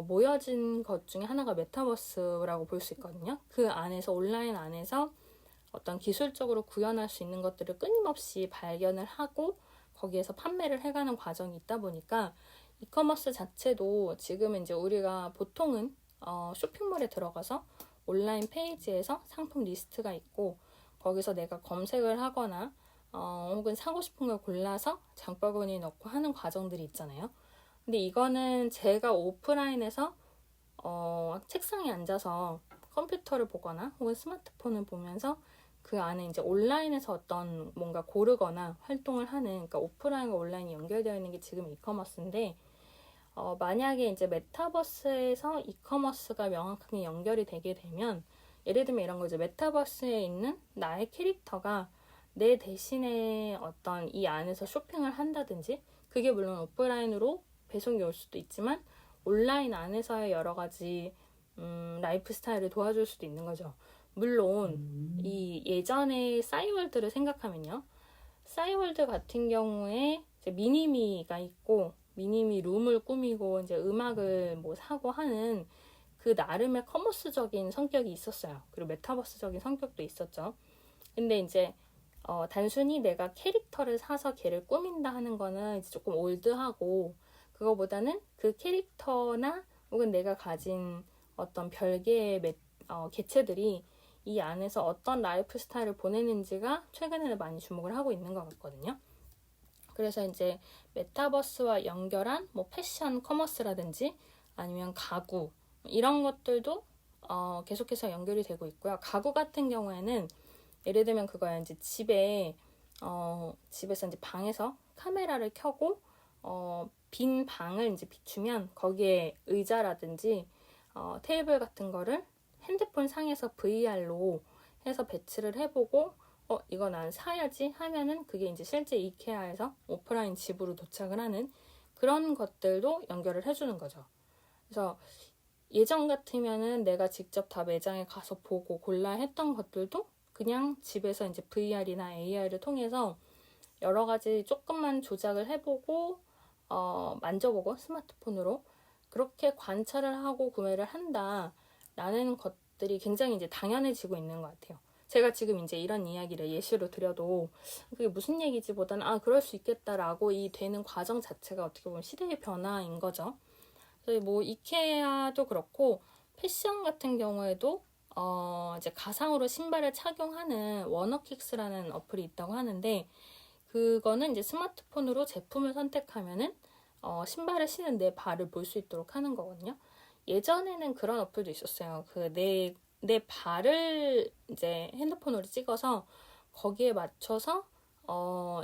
모여진 것 중에 하나가 메타버스라고 볼 수 있거든요. 그 안에서 온라인 안에서 어떤 기술적으로 구현할 수 있는 것들을 끊임없이 발견을 하고 거기에서 판매를 해가는 과정이 있다 보니까 이커머스 자체도 지금은 이제 우리가 보통은 쇼핑몰에 들어가서 온라인 페이지에서 상품 리스트가 있고 거기서 내가 검색을 하거나 혹은 사고 싶은 걸 골라서 장바구니에 넣고 하는 과정들이 있잖아요. 근데 이거는 제가 오프라인에서 책상에 앉아서 컴퓨터를 보거나 혹은 스마트폰을 보면서 그 안에 이제 온라인에서 어떤 뭔가 고르거나 활동을 하는, 그러니까 오프라인과 온라인이 연결되어 있는 게 지금 이커머스인데, 만약에 이제 메타버스에서 이커머스가 명확하게 연결이 되게 되면, 예를 들면 이런 거죠. 메타버스에 있는 나의 캐릭터가 내 대신에 어떤 이 안에서 쇼핑을 한다든지, 그게 물론 오프라인으로 배송이 올 수도 있지만, 온라인 안에서의 여러 가지 라이프 스타일을 도와줄 수도 있는 거죠. 물론 이 예전에 싸이월드를 생각하면요, 싸이월드 같은 경우에 이제 미니미가 있고 미니미 룸을 꾸미고 이제 음악을 뭐 사고 하는 그 나름의 커머스적인 성격이 있었어요. 그리고 메타버스적인 성격도 있었죠. 근데 이제 단순히 내가 캐릭터를 사서 걔를 꾸민다 하는 거는 이제 조금 올드하고, 그거보다는 그 캐릭터나 혹은 내가 가진 어떤 별개의 개체들이 이 안에서 어떤 라이프 스타일을 보내는지가 최근에는 많이 주목을 하고 있는 것 같거든요. 그래서 이제 메타버스와 연결한 뭐 패션 커머스라든지 아니면 가구 이런 것들도 계속해서 연결이 되고 있고요. 가구 같은 경우에는 예를 들면 그거야, 이제 집에서 이제 방에서 카메라를 켜고 빈 방을 이제 비추면 거기에 의자라든지 테이블 같은 거를 핸드폰 상에서 VR로 해서 배치를 해보고 이거 난 사야지 하면은 그게 이제 실제 이케아에서 오프라인 집으로 도착을 하는 그런 것들도 연결을 해주는 거죠. 그래서 예전 같으면은 내가 직접 다 매장에 가서 보고 골라야 했던 것들도 그냥 집에서 이제 VR이나 AR을 통해서 여러 가지 조금만 조작을 해보고 만져보고 스마트폰으로 그렇게 관찰을 하고 구매를 한다라는 것들이 굉장히 이제 당연해지고 있는 것 같아요. 제가 지금 이제 이런 이야기를 예시로 드려도 그게 무슨 얘기지 보다는 그럴 수 있겠다라고 이 되는 과정 자체가 어떻게 보면 시대의 변화인 거죠. 그래서 뭐 이케아도 그렇고 패션 같은 경우에도 이제 가상으로 신발을 착용하는 워너킥스라는 어플이 있다고 하는데, 그거는 이제 스마트폰으로 제품을 선택하면은 신발을 신은 내 발을 볼 수 있도록 하는 거거든요. 예전에는 그런 어플도 있었어요. 내 발을 이제 핸드폰으로 찍어서 거기에 맞춰서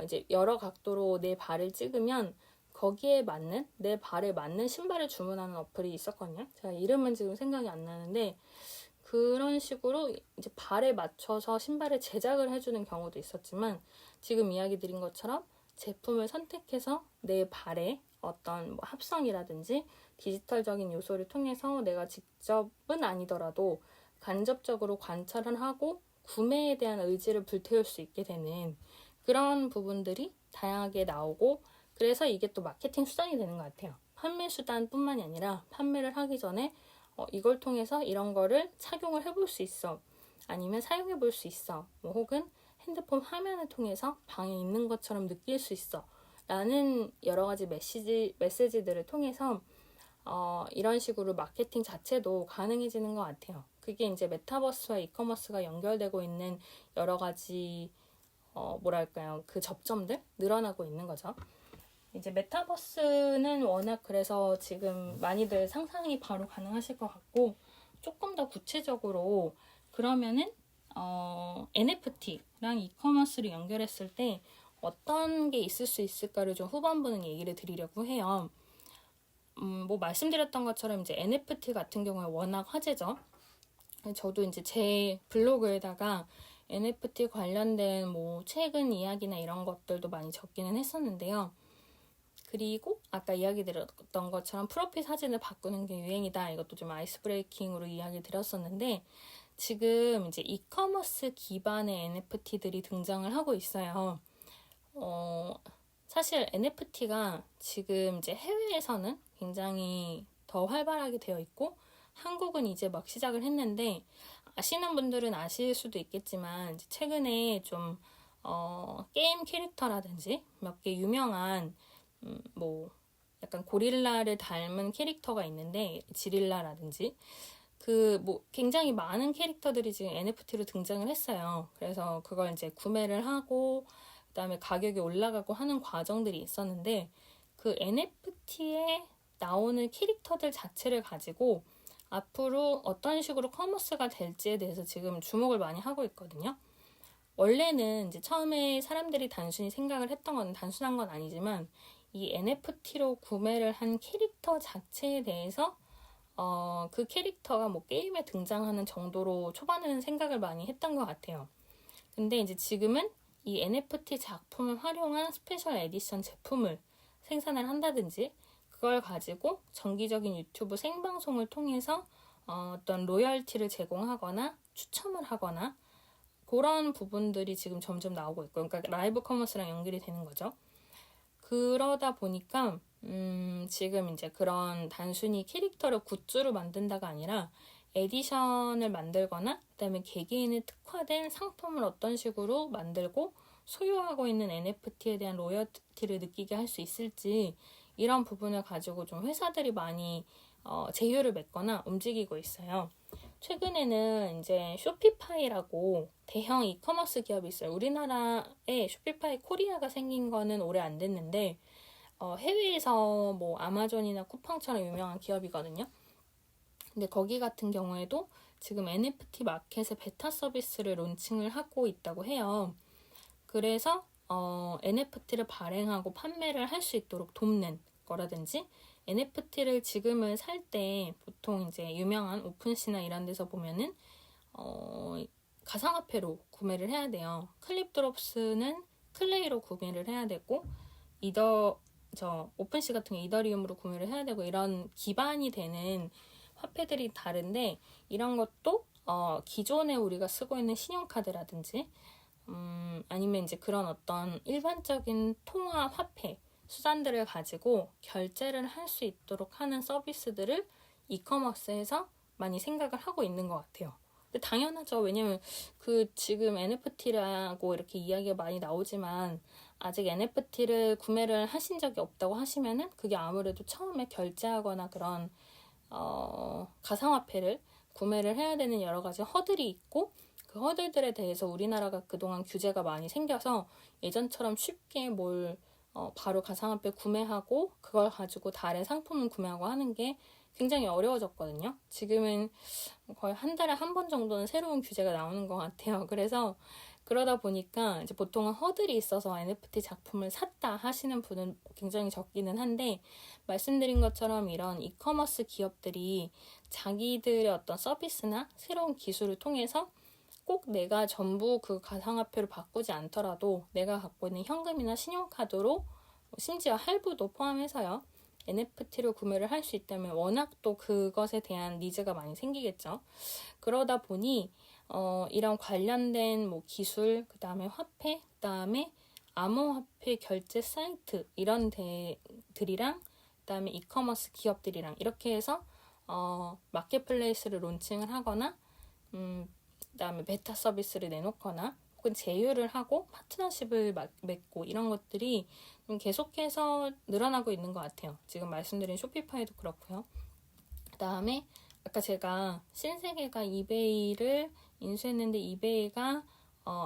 이제 여러 각도로 내 발을 찍으면 거기에 맞는 내 발에 맞는 신발을 주문하는 어플이 있었거든요. 제가 이름은 지금 생각이 안 나는데 그런 식으로 이제 발에 맞춰서 신발을 제작을 해주는 경우도 있었지만, 지금 이야기 드린 것처럼 제품을 선택해서 내 발에 어떤 뭐 합성이라든지 디지털적인 요소를 통해서 내가 직접은 아니더라도 간접적으로 관찰을 하고 구매에 대한 의지를 불태울 수 있게 되는 그런 부분들이 다양하게 나오고, 그래서 이게 또 마케팅 수단이 되는 것 같아요. 판매 수단뿐만이 아니라 판매를 하기 전에 이걸 통해서 이런 거를 착용을 해볼 수 있어, 아니면 사용해 볼 수 있어, 뭐 혹은 핸드폰 화면을 통해서 방에 있는 것처럼 느낄 수 있어 라는 여러 가지 메시지들을 통해서 이런 식으로 마케팅 자체도 가능해지는 것 같아요. 그게 이제 메타버스와 이커머스가 연결되고 있는 여러 가지 뭐랄까요, 그 접점들 늘어나고 있는 거죠. 이제 메타버스는 워낙 그래서 지금 많이들 상상이 바로 가능하실 것 같고, 조금 더 구체적으로 그러면은 NFT랑 이커머스를 연결했을 때 어떤 게 있을 수 있을까를 좀 후반부는 얘기를 드리려고 해요. 뭐 말씀드렸던 것처럼 이제 NFT 같은 경우에 워낙 화제죠. 저도 이제 제 블로그에다가 NFT 관련된 뭐 최근 이야기나 이런 것들도 많이 적기는 했었는데요. 그리고 아까 이야기 드렸던 것처럼 프로필 사진을 바꾸는 게 유행이다. 이것도 좀 아이스 브레이킹으로 이야기 드렸었는데 지금 이제 이커머스 기반의 NFT들이 등장을 하고 있어요. 사실 NFT가 지금 이제 해외에서는 굉장히 더 활발하게 되어 있고 한국은 이제 막 시작을 했는데 아시는 분들은 아실 수도 있겠지만 최근에 좀 게임 캐릭터라든지 몇 개 유명한 뭐 약간 고릴라를 닮은 캐릭터가 있는데 지릴라라든지 그 뭐 굉장히 많은 캐릭터들이 지금 NFT로 등장을 했어요. 그래서 그걸 이제 구매를 하고 그다음에 가격이 올라가고 하는 과정들이 있었는데 그 NFT에 나오는 캐릭터들 자체를 가지고 앞으로 어떤 식으로 커머스가 될지에 대해서 지금 주목을 많이 하고 있거든요. 원래는 이제 처음에 사람들이 단순히 생각을 했던 건 단순한 건 아니지만 이 NFT로 구매를 한 캐릭터 자체에 대해서 그 캐릭터가 뭐 게임에 등장하는 정도로 초반에는 생각을 많이 했던 것 같아요. 근데 이제 지금은 이 NFT 작품을 활용한 스페셜 에디션 제품을 생산을 한다든지 그걸 가지고 정기적인 유튜브 생방송을 통해서 어떤 로열티를 제공하거나 추첨을 하거나 그런 부분들이 지금 점점 나오고 있고 그러니까 라이브 커머스랑 연결이 되는 거죠. 그러다 보니까 지금 이제 그런 단순히 캐릭터를 굿즈로 만든다가 아니라 에디션을 만들거나 그다음에 개개인의 특화된 상품을 어떤 식으로 만들고 소유하고 있는 NFT에 대한 로열티를 느끼게 할 수 있을지 이런 부분을 가지고 좀 회사들이 많이 제휴를 맺거나 움직이고 있어요. 최근에는 이제 쇼피파이라고 대형 이커머스 기업이 있어요. 우리나라에 쇼피파이 코리아가 생긴 거는 오래 안 됐는데 해외에서 뭐 아마존이나 쿠팡처럼 유명한 기업이거든요. 근데 거기 같은 경우에도 지금 NFT 마켓의 베타 서비스를 론칭을 하고 있다고 해요. 그래서 NFT를 발행하고 판매를 할 수 있도록 돕는 거라든지 NFT를 지금은 살 때 보통 이제 유명한 오픈시나 이런 데서 보면은 가상화폐로 구매를 해야 돼요. 클립드롭스는 클레이로 구매를 해야 되고 오픈시 같은 게 이더리움으로 구매를 해야 되고 이런 기반이 되는 화폐들이 다른데 이런 것도 기존에 우리가 쓰고 있는 신용카드라든지 아니면 이제 그런 어떤 일반적인 통화 화폐 수단들을 가지고 결제를 할 수 있도록 하는 서비스들을 이커머스에서 많이 생각을 하고 있는 것 같아요. 근데 당연하죠. 왜냐면 지금 NFT라고 이렇게 이야기가 많이 나오지만 아직 NFT를 구매를 하신 적이 없다고 하시면은 그게 아무래도 처음에 결제하거나 그런 가상화폐를 구매를 해야 되는 여러 가지 허들이 있고 그 허들들에 대해서 우리나라가 그동안 규제가 많이 생겨서 예전처럼 쉽게 바로 가상화폐 구매하고 그걸 가지고 다른 상품을 구매하고 하는 게 굉장히 어려워졌거든요. 지금은 거의 한 달에 한 번 정도는 새로운 규제가 나오는 것 같아요. 그래서 그러다 보니까 이제 보통은 허들이 있어서 NFT 작품을 샀다 하시는 분은 굉장히 적기는 한데 말씀드린 것처럼 이런 이커머스 기업들이 자기들의 어떤 서비스나 새로운 기술을 통해서 꼭 내가 전부 그 가상화폐로 바꾸지 않더라도 내가 갖고 있는 현금이나 신용카드로 심지어 할부도 포함해서요. NFT로 구매를 할 수 있다면 워낙 또 그것에 대한 니즈가 많이 생기겠죠. 그러다 보니 이런 관련된 뭐 기술, 그 다음에 화폐, 그 다음에 암호화폐 결제 사이트 이런 데들이랑 그 다음에 이커머스 기업들이랑 이렇게 해서 마켓플레이스를 론칭을 하거나 그 다음에 베타 서비스를 내놓거나 혹은 제휴를 하고 파트너십을 맺고 이런 것들이 좀 계속해서 늘어나고 있는 것 같아요. 지금 말씀드린 쇼피파이도 그렇고요. 그 다음에 아까 제가 신세계가 이베이를 인수했는데 이베이가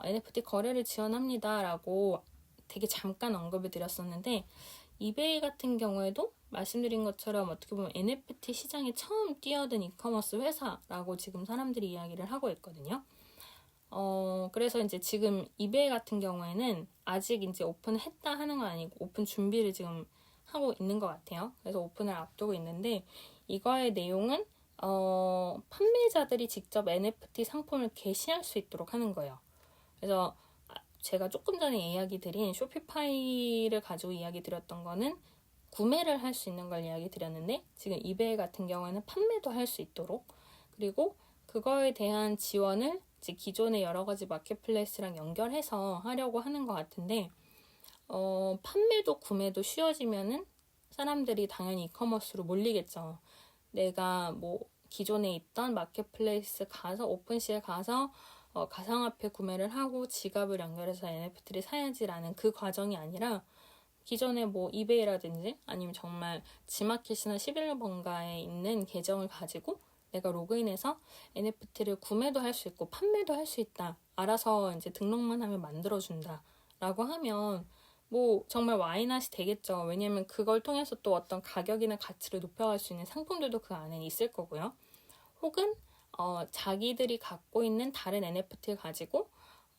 NFT 거래를 지원합니다 라고 되게 잠깐 언급을 드렸었는데 이베이 같은 경우에도 말씀드린 것처럼 어떻게 보면 NFT 시장에 처음 뛰어든 이커머스 회사라고 지금 사람들이 이야기를 하고 있거든요. 그래서 이제 지금 이베이 같은 경우에는 아직 이제 오픈했다 하는 건 아니고 오픈 준비를 지금 하고 있는 것 같아요. 그래서 오픈을 앞두고 있는데 이거의 내용은 판매자들이 직접 NFT 상품을 게시할 수 있도록 하는 거예요. 그래서 제가 조금 전에 이야기 드린 쇼피파이를 가지고 이야기 드렸던 거는 구매를 할 수 있는 걸 이야기 드렸는데 지금 이베이 같은 경우에는 판매도 할 수 있도록 그리고 그거에 대한 지원을 이제 기존의 여러 가지 마켓플레이스랑 연결해서 하려고 하는 것 같은데 판매도 구매도 쉬워지면은 사람들이 당연히 이커머스로 몰리겠죠. 내가 뭐 기존에 있던 마켓플레이스 가서 오픈시에 가서 가상화폐 구매를 하고 지갑을 연결해서 NFT를 사야지라는 그 과정이 아니라 기존에 뭐 이베이라든지 아니면 정말 지마켓이나 11번가에 있는 계정을 가지고 내가 로그인해서 NFT를 구매도 할 수 있고 판매도 할 수 있다. 알아서 이제 등록만 하면 만들어준다. 라고 하면 뭐 정말 와이낫이 되겠죠. 왜냐면 그걸 통해서 또 어떤 가격이나 가치를 높여갈 수 있는 상품들도 그 안에 있을 거고요. 혹은 자기들이 갖고 있는 다른 NFT를 가지고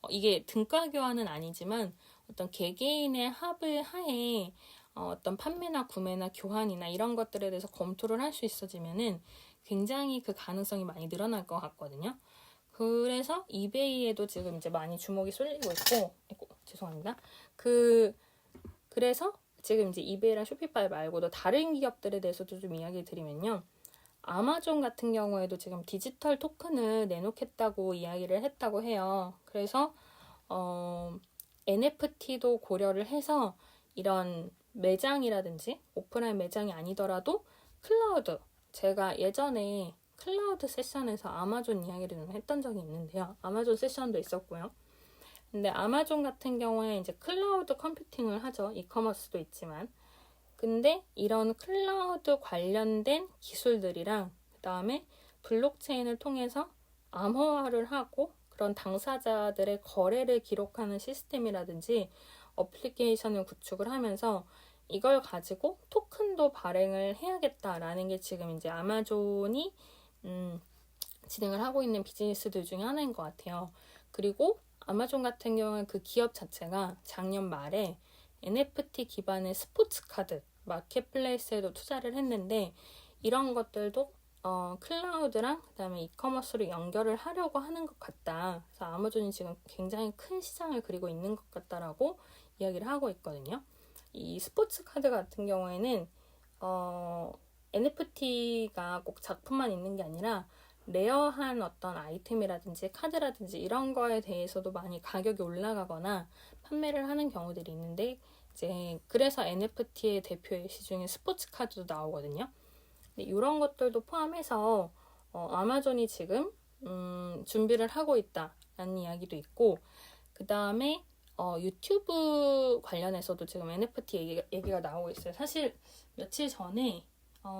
이게 등가 교환은 아니지만 어떤 개개인의 합을 하에 어떤 판매나 구매나 교환이나 이런 것들에 대해서 검토를 할 수 있어지면은 굉장히 그 가능성이 많이 늘어날 것 같거든요. 그래서 이베이에도 지금 이제 많이 주목이 쏠리고 있고, 죄송합니다. 그래서 지금 이제 이베이랑 쇼피파이 말고도 다른 기업들에 대해서도 좀 이야기 드리면요. 아마존 같은 경우에도 지금 디지털 토큰을 내놓겠다고 이야기를 했다고 해요. 그래서 NFT도 고려를 해서 이런 매장이라든지 오프라인 매장이 아니더라도 클라우드, 제가 예전에 클라우드 세션에서 아마존 이야기를 좀 했던 적이 있는데요. 아마존 세션도 있었고요. 근데 아마존 같은 경우에 이제 클라우드 컴퓨팅을 하죠. 이커머스도 있지만. 근데 이런 클라우드 관련된 기술들이랑 그다음에 블록체인을 통해서 암호화를 하고 그런 당사자들의 거래를 기록하는 시스템이라든지 어플리케이션을 구축을 하면서 이걸 가지고 토큰도 발행을 해야겠다라는 게 지금 이제 아마존이 진행을 하고 있는 비즈니스들 중에 하나인 것 같아요. 그리고 아마존 같은 경우는 그 기업 자체가 작년 말에 NFT 기반의 스포츠 카드 마켓플레이스에도 투자를 했는데 이런 것들도 클라우드랑 그다음에 이커머스로 연결을 하려고 하는 것 같다. 그래서 아마존이 지금 굉장히 큰 시장을 그리고 있는 것 같다라고 이야기를 하고 있거든요. 이 스포츠 카드 같은 경우에는 NFT가 꼭 작품만 있는 게 아니라 레어한 어떤 아이템이라든지 카드라든지 이런 거에 대해서도 많이 가격이 올라가거나 판매를 하는 경우들이 있는데 이제 그래서 NFT의 대표 예시 중에 스포츠 카드도 나오거든요. 근데 이런 것들도 포함해서 아마존이 지금 준비를 하고 있다라는 이야기도 있고 그 다음에 유튜브 관련해서도 지금 NFT 얘기가 나오고 있어요. 사실 며칠 전에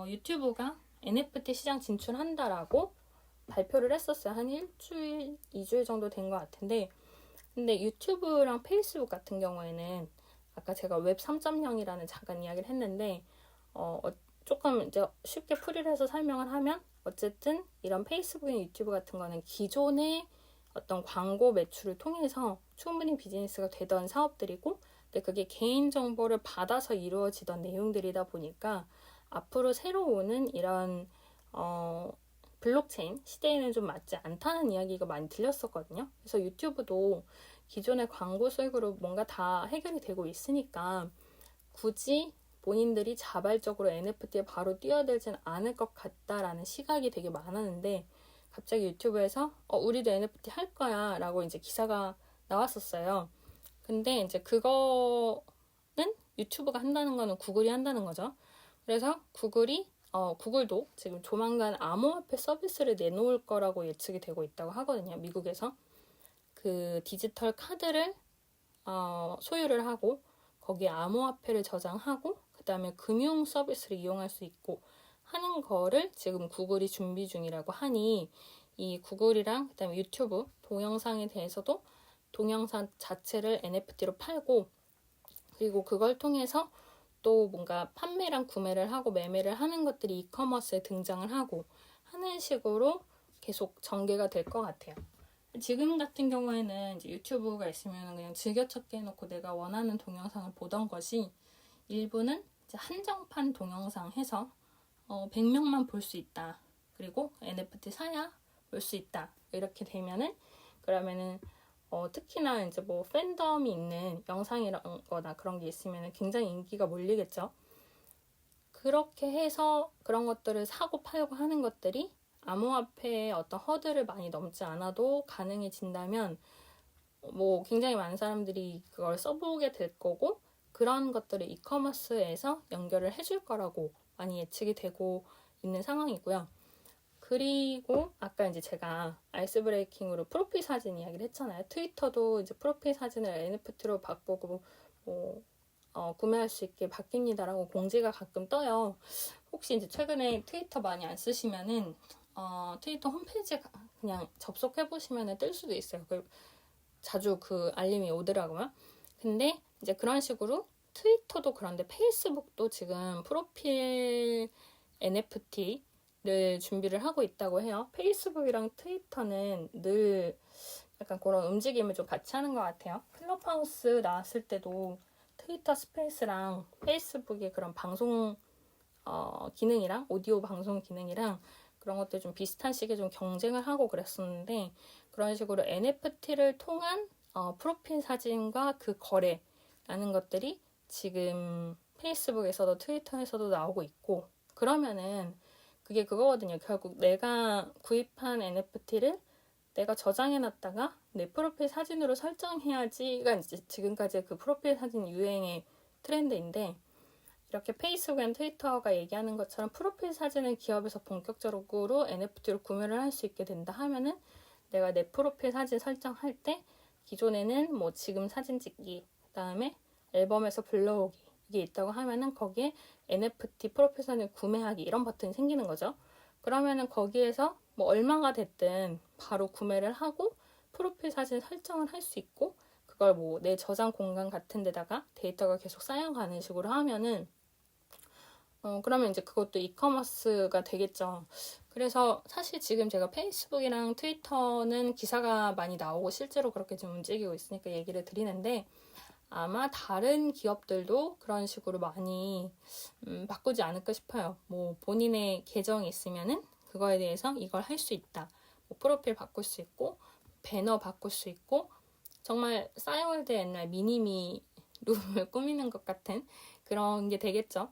유튜브가 NFT 시장 진출한다라고 발표를 했었어요. 한 일주일, 2주일 정도 된 것 같은데 근데 유튜브랑 페이스북 같은 경우에는 아까 제가 웹 3.0이라는 잠깐 이야기를 했는데 조금 이제 쉽게 풀이를 해서 설명을 하면 어쨌든 이런 페이스북이나 유튜브 같은 거는 기존의 어떤 광고 매출을 통해서 충분히 비즈니스가 되던 사업들이고 근데 그게 개인정보를 받아서 이루어지던 내용들이다 보니까 앞으로 새로 오는 이런 블록체인 시대에는 좀 맞지 않다는 이야기가 많이 들렸었거든요. 그래서 유튜브도 기존의 광고 수익으로 뭔가 다 해결이 되고 있으니까 굳이 본인들이 자발적으로 NFT에 바로 뛰어들진 않을 것 같다라는 시각이 되게 많았는데 갑자기 유튜브에서 우리도 NFT 할 거야 라고 이제 기사가 나왔었어요. 근데 이제 그거는 유튜브가 한다는 거는 구글이 한다는 거죠. 그래서 구글도 지금 조만간 암호화폐 서비스를 내놓을 거라고 예측이 되고 있다고 하거든요. 미국에서. 그 디지털 카드를 소유를 하고 거기에 암호화폐를 저장하고 그 다음에 금융 서비스를 이용할 수 있고 하는 거를 지금 구글이 준비 중이라고 하니 이 구글이랑 그 다음에 유튜브 동영상에 대해서도 동영상 자체를 NFT로 팔고 그리고 그걸 통해서 또 뭔가 판매랑 구매를 하고 매매를 하는 것들이 이커머스에 등장을 하고 하는 식으로 계속 전개가 될 것 같아요. 지금 같은 경우에는 이제 유튜브가 있으면 그냥 즐겨찾기 해놓고 내가 원하는 동영상을 보던 것이 일부는 이제 한정판 동영상 해서 100명만 볼 수 있다. 그리고 NFT 사야 볼 수 있다. 이렇게 되면은 그러면은 특히나 이제 뭐 팬덤이 있는 영상이거나 그런 게 있으면 굉장히 인기가 몰리겠죠. 그렇게 해서 그런 것들을 사고 팔고 하는 것들이 암호화폐의 어떤 허들을 많이 넘지 않아도 가능해진다면 뭐 굉장히 많은 사람들이 그걸 써보게 될 거고 그런 것들을 이커머스에서 연결을 해줄 거라고 많이 예측이 되고 있는 상황이고요. 그리고 아까 이제 제가 아이스 브레이킹으로 프로필 사진 이야기를 했잖아요. 트위터도 이제 프로필 사진을 NFT로 바꾸고 뭐 구매할 수 있게 바뀝니다라고 공지가 가끔 떠요. 혹시 이제 최근에 트위터 많이 안 쓰시면은 트위터 홈페이지에 그냥 접속해 보시면은 뜰 수도 있어요. 자주 그 알림이 오더라고요. 근데 이제 그런 식으로 트위터도 그런데 페이스북도 지금 프로필 NFT를 준비를 하고 있다고 해요. 페이스북이랑 트위터는 늘 약간 그런 움직임을 좀 같이 하는 것 같아요. 클럽하우스 나왔을 때도 트위터 스페이스랑 페이스북의 그런 방송 기능이랑 오디오 방송 기능이랑 그런 것들 좀 비슷한 시기에 좀 경쟁을 하고 그랬었는데 그런 식으로 NFT를 통한 프로필 사진과 그 거래라는 것들이 지금 페이스북에서도 트위터에서도 나오고 있고 그러면은 그게 그거거든요. 결국 내가 구입한 NFT를 내가 저장해놨다가 내 프로필 사진으로 설정해야지가 이제 지금까지 그 프로필 사진 유행의 트렌드인데 이렇게 페이스북 앤 트위터가 얘기하는 것처럼 프로필 사진을 기업에서 본격적으로 NFT로 구매를 할 수 있게 된다 하면은 내가 내 프로필 사진 설정할 때 기존에는 뭐 지금 사진 찍기, 그다음에 앨범에서 불러오기 이게 있다고 하면은 거기에 NFT 프로필 사진을 구매하기 이런 버튼이 생기는 거죠. 그러면은 거기에서 뭐 얼마가 됐든 바로 구매를 하고 프로필 사진 설정을 할 수 있고 그걸 뭐 내 저장 공간 같은 데다가 데이터가 계속 쌓여가는 식으로 하면은 그러면 이제 그것도 이커머스가 되겠죠. 그래서 사실 지금 제가 페이스북이랑 트위터는 기사가 많이 나오고 실제로 그렇게 좀 움직이고 있으니까 얘기를 드리는데 아마 다른 기업들도 그런 식으로 많이 바꾸지 않을까 싶어요. 뭐 본인의 계정이 있으면은 그거에 대해서 이걸 할 수 있다. 뭐 프로필 바꿀 수 있고 배너 바꿀 수 있고 정말 싸이월드 옛날 미니미 룸을 꾸미는 것 같은 그런 게 되겠죠.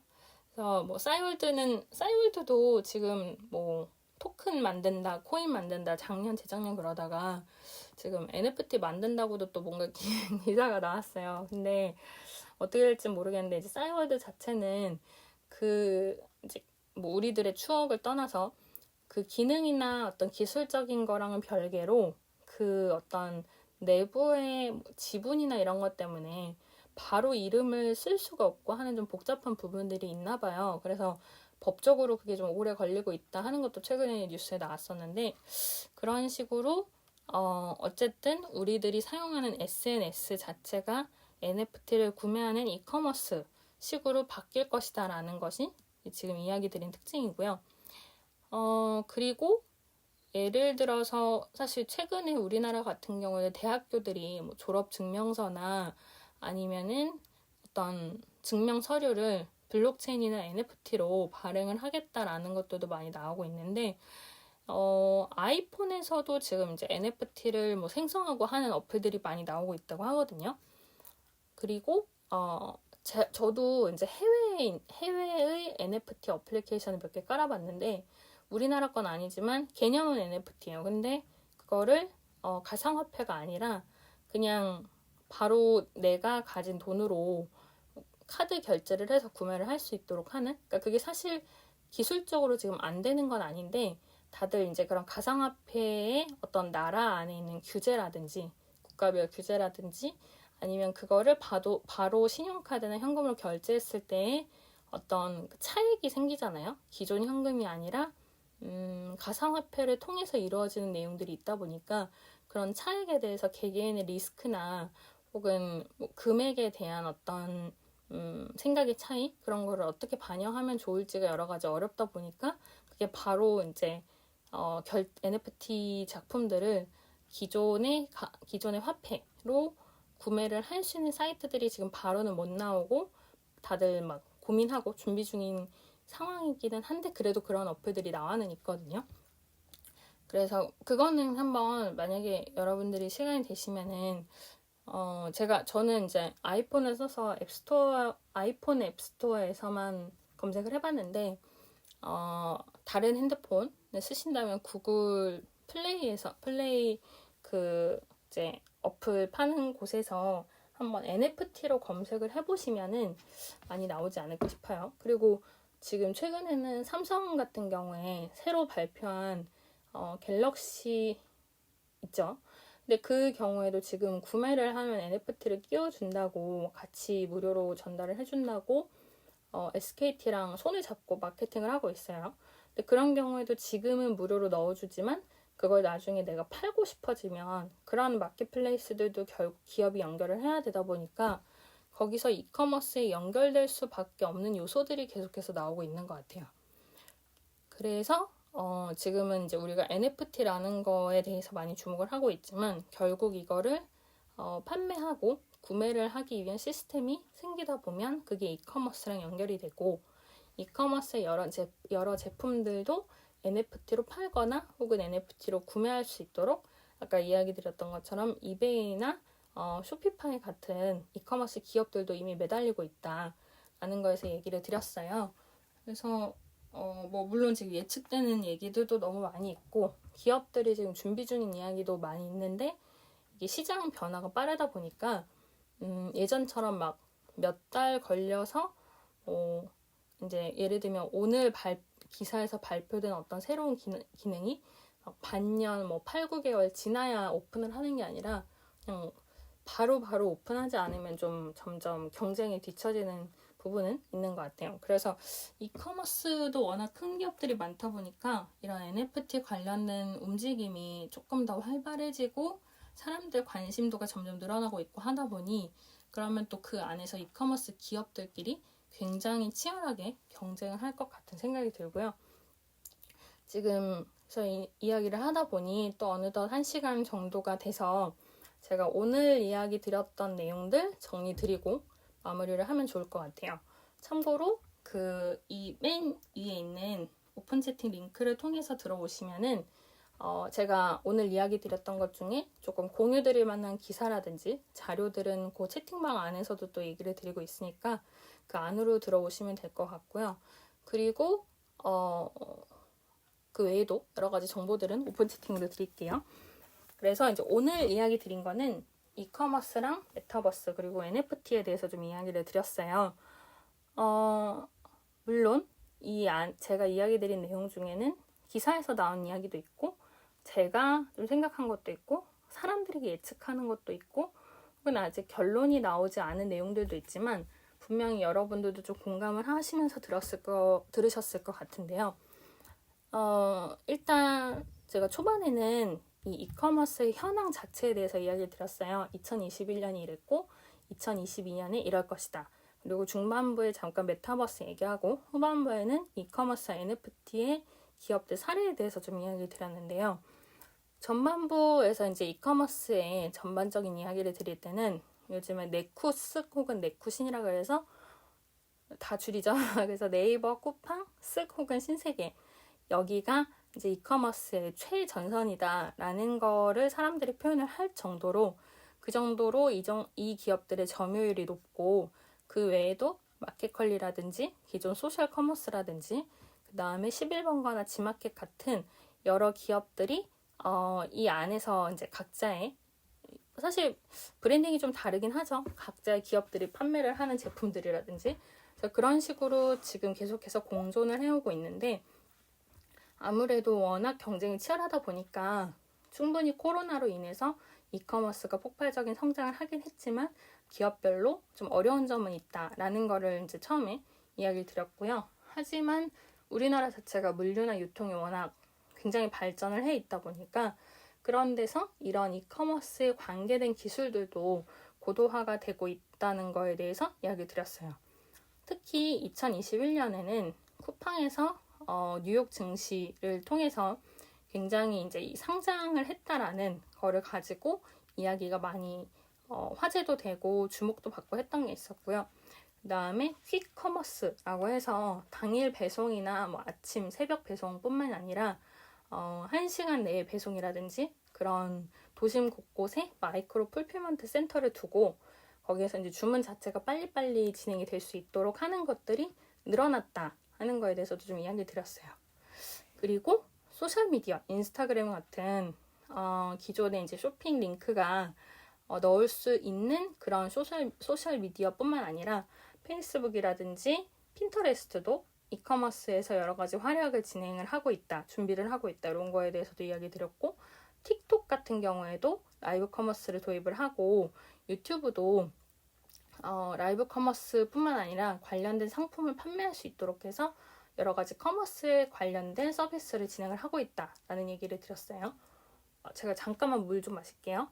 그래서 뭐 싸이월드도 지금 뭐 토큰 만든다, 코인 만든다, 작년, 재작년 그러다가 지금 NFT 만든다고도 또 뭔가 기사가 나왔어요. 근데 어떻게 될지 모르겠는데 이제 싸이월드 자체는 그 이제 뭐 우리들의 추억을 떠나서 그 기능이나 어떤 기술적인 거랑은 별개로 그 어떤 내부의 지분이나 이런 것 때문에 바로 이름을 쓸 수가 없고 하는 좀 복잡한 부분들이 있나 봐요. 그래서 법적으로 그게 좀 오래 걸리고 있다 하는 것도 최근에 뉴스에 나왔었는데 그런 식으로 어쨌든 우리들이 사용하는 SNS 자체가 NFT를 구매하는 이커머스 식으로 바뀔 것이다 라는 것이 지금 이야기 드린 특징이고요. 그리고 예를 들어서 사실 최근에 우리나라 같은 경우에 대학교들이 뭐 졸업 증명서나 아니면은 어떤 증명 서류를 블록체인이나 NFT로 발행을 하겠다라는 것들도 많이 나오고 있는데 아이폰에서도 지금 이제 NFT를 뭐 생성하고 하는 어플들이 많이 나오고 있다고 하거든요. 그리고 저도 이제 해외의 NFT 어플리케이션을 몇 개 깔아봤는데 우리나라 건 아니지만 개념은 NFT예요. 근데 그거를 가상화폐가 아니라 그냥 바로 내가 가진 돈으로 카드 결제를 해서 구매를 할 수 있도록 하는 그러니까 그게 사실 기술적으로 지금 안 되는 건 아닌데 다들 이제 그런 가상화폐의 어떤 나라 안에 있는 규제라든지 국가별 규제라든지 아니면 그거를 바로 신용카드나 현금으로 결제했을 때에 어떤 차익이 생기잖아요. 기존 현금이 아니라 가상화폐를 통해서 이루어지는 내용들이 있다 보니까 그런 차익에 대해서 개개인의 리스크나 혹은 뭐 금액에 대한 어떤 생각의 차이 그런 거를 어떻게 반영하면 좋을지가 여러 가지 어렵다 보니까 그게 바로 이제 NFT 작품들을 기존의 화폐로 구매를 할 수 있는 사이트들이 지금 바로는 못 나오고 다들 막 고민하고 준비 중인 상황이기는 한데 그래도 그런 어플들이 나와는 있거든요. 그래서 그거는 한번 만약에 여러분들이 시간이 되시면은 저는 이제 아이폰을 써서 아이폰 앱스토어에서만 검색을 해봤는데 다른 핸드폰을 쓰신다면 구글 플레이 이제 어플 파는 곳에서 한번 NFT로 검색을 해보시면은 많이 나오지 않을까 싶어요. 그리고 지금 최근에는 삼성 같은 경우에 새로 발표한 갤럭시 있죠. 근데 그 경우에도 지금 구매를 하면 NFT를 끼워준다고 같이 무료로 전달을 해준다고 SKT랑 손을 잡고 마케팅을 하고 있어요. 근데 그런 경우에도 지금은 무료로 넣어주지만 그걸 나중에 내가 팔고 싶어지면 그런 마켓플레이스들도 결국 기업이 연결을 해야 되다 보니까 거기서 이커머스에 연결될 수밖에 없는 요소들이 계속해서 나오고 있는 것 같아요. 그래서 지금은 이제 우리가 NFT라는 거에 대해서 많이 주목을 하고 있지만 결국 이거를 판매하고 구매를 하기 위한 시스템이 생기다 보면 그게 이커머스랑 연결이 되고 이커머스의 여러 제품들도 NFT로 팔거나 혹은 NFT로 구매할 수 있도록 아까 이야기 드렸던 것처럼 이베이나 쇼피파이 같은 이커머스 기업들도 이미 매달리고 있다라는 거에서 얘기를 드렸어요. 그래서 물론 지금 예측되는 얘기들도 너무 많이 있고 기업들이 지금 준비 중인 이야기도 많이 있는데 이게 시장 변화가 빠르다 보니까 예전처럼 막 몇 달 걸려서 이제 예를 들면 오늘 기사에서 발표된 어떤 새로운 기능이 막 반년 8, 9개월 지나야 오픈을 하는 게 아니라 그냥 바로 오픈하지 않으면 좀 점점 경쟁에 뒤처지는 부분은 있는 것 같아요. 그래서 이커머스도 워낙 큰 기업들이 많다 보니까 이런 NFT 관련된 움직임이 조금 더 활발해지고 사람들 관심도가 점점 늘어나고 있고 하다 보니 그러면 또 그 안에서 이커머스 기업들끼리 굉장히 치열하게 경쟁을 할 것 같은 생각이 들고요. 지금 저희 이야기를 하다 보니 또 어느덧 1시간 정도가 돼서 제가 오늘 이야기 드렸던 내용들 정리 드리고 마무리를 하면 좋을 것 같아요. 참고로 이 맨 위에 있는 오픈 채팅 링크를 통해서 들어오시면은 제가 오늘 이야기 드렸던 것 중에 조금 공유 드릴 만한 기사라든지 자료들은 그 채팅방 안에서도 또 얘기를 드리고 있으니까 그 안으로 들어오시면 될 것 같고요. 그리고 그 외에도 여러 가지 정보들은 오픈 채팅으로 드릴게요. 그래서 이제 오늘 이야기 드린 거는 이커머스랑 메타버스 그리고 NFT에 대해서 좀 이야기를 드렸어요. 물론 제가 이야기 드린 내용 중에는 기사에서 나온 이야기도 있고 제가 좀 생각한 것도 있고 사람들에게 예측하는 것도 있고 혹은 아직 결론이 나오지 않은 내용들도 있지만 분명히 여러분들도 좀 공감을 하시면서 들으셨을 것 같은데요. 일단 제가 초반에는 이 이커머스의 현황 자체에 대해서 이야기를 드렸어요. 2021년이 이랬고 2022년에 이럴 것이다. 그리고 중반부에 잠깐 메타버스 얘기하고 후반부에는 이커머스와 NFT의 기업들 사례에 대해서 좀 이야기를 드렸는데요. 전반부에서 이제 이커머스의 전반적인 이야기를 드릴 때는 요즘에 네쿠스 혹은 네쿠신이라고 해서 다 줄이죠. 그래서 네이버, 쿠팡, 쓱 혹은 신세계 여기가 이제 이커머스의 최전선이다라는 거를 사람들이 표현을 할 정도로 그 정도로 이 기업들의 점유율이 높고 그 외에도 마켓컬리라든지 기존 소셜 커머스라든지 그 다음에 11번가나 지마켓 같은 여러 기업들이 이 안에서 이제 각자의 사실 브랜딩이 좀 다르긴 하죠. 각자의 기업들이 판매를 하는 제품들이라든지 그런 식으로 지금 계속해서 공존을 해오고 있는데 아무래도 워낙 경쟁이 치열하다 보니까 충분히 코로나로 인해서 이커머스가 폭발적인 성장을 하긴 했지만 기업별로 좀 어려운 점은 있다라는 거를 이제 처음에 이야기를 드렸고요. 하지만 우리나라 자체가 물류나 유통이 워낙 굉장히 발전을 해 있다 보니까 그런 데서 이런 이커머스에 관계된 기술들도 고도화가 되고 있다는 거에 대해서 이야기를 드렸어요. 특히 2021년에는 쿠팡에서 뉴욕 증시를 통해서 굉장히 이제 이 상장을 했다라는 거를 가지고 이야기가 많이 화제도 되고 주목도 받고 했던 게 있었고요. 그 다음에 퀵커머스라고 해서 당일 배송이나 뭐 아침, 새벽 배송뿐만 아니라 1시간 내에 배송이라든지 그런 도심 곳곳에 마이크로 풀필먼트 센터를 두고 거기에서 이제 주문 자체가 빨리빨리 진행이 될 수 있도록 하는 것들이 늘어났다 하는 거에 대해서도 좀 이야기 드렸어요. 그리고 소셜미디어, 인스타그램 같은 기존의 이제 쇼핑 링크가 넣을 수 있는 그런 소셜미디어뿐만 아니라 페이스북이라든지 핀터레스트도 이커머스에서 여러 가지 활약을 진행을 하고 있다, 준비를 하고 있다 이런 거에 대해서도 이야기 드렸고 틱톡 같은 경우에도 라이브 커머스를 도입을 하고 유튜브도 라이브 커머스뿐만 아니라 관련된 상품을 판매할 수 있도록 해서 여러 가지 커머스에 관련된 서비스를 진행을 하고 있다라는 얘기를 드렸어요. 제가 잠깐만 물 좀 마실게요.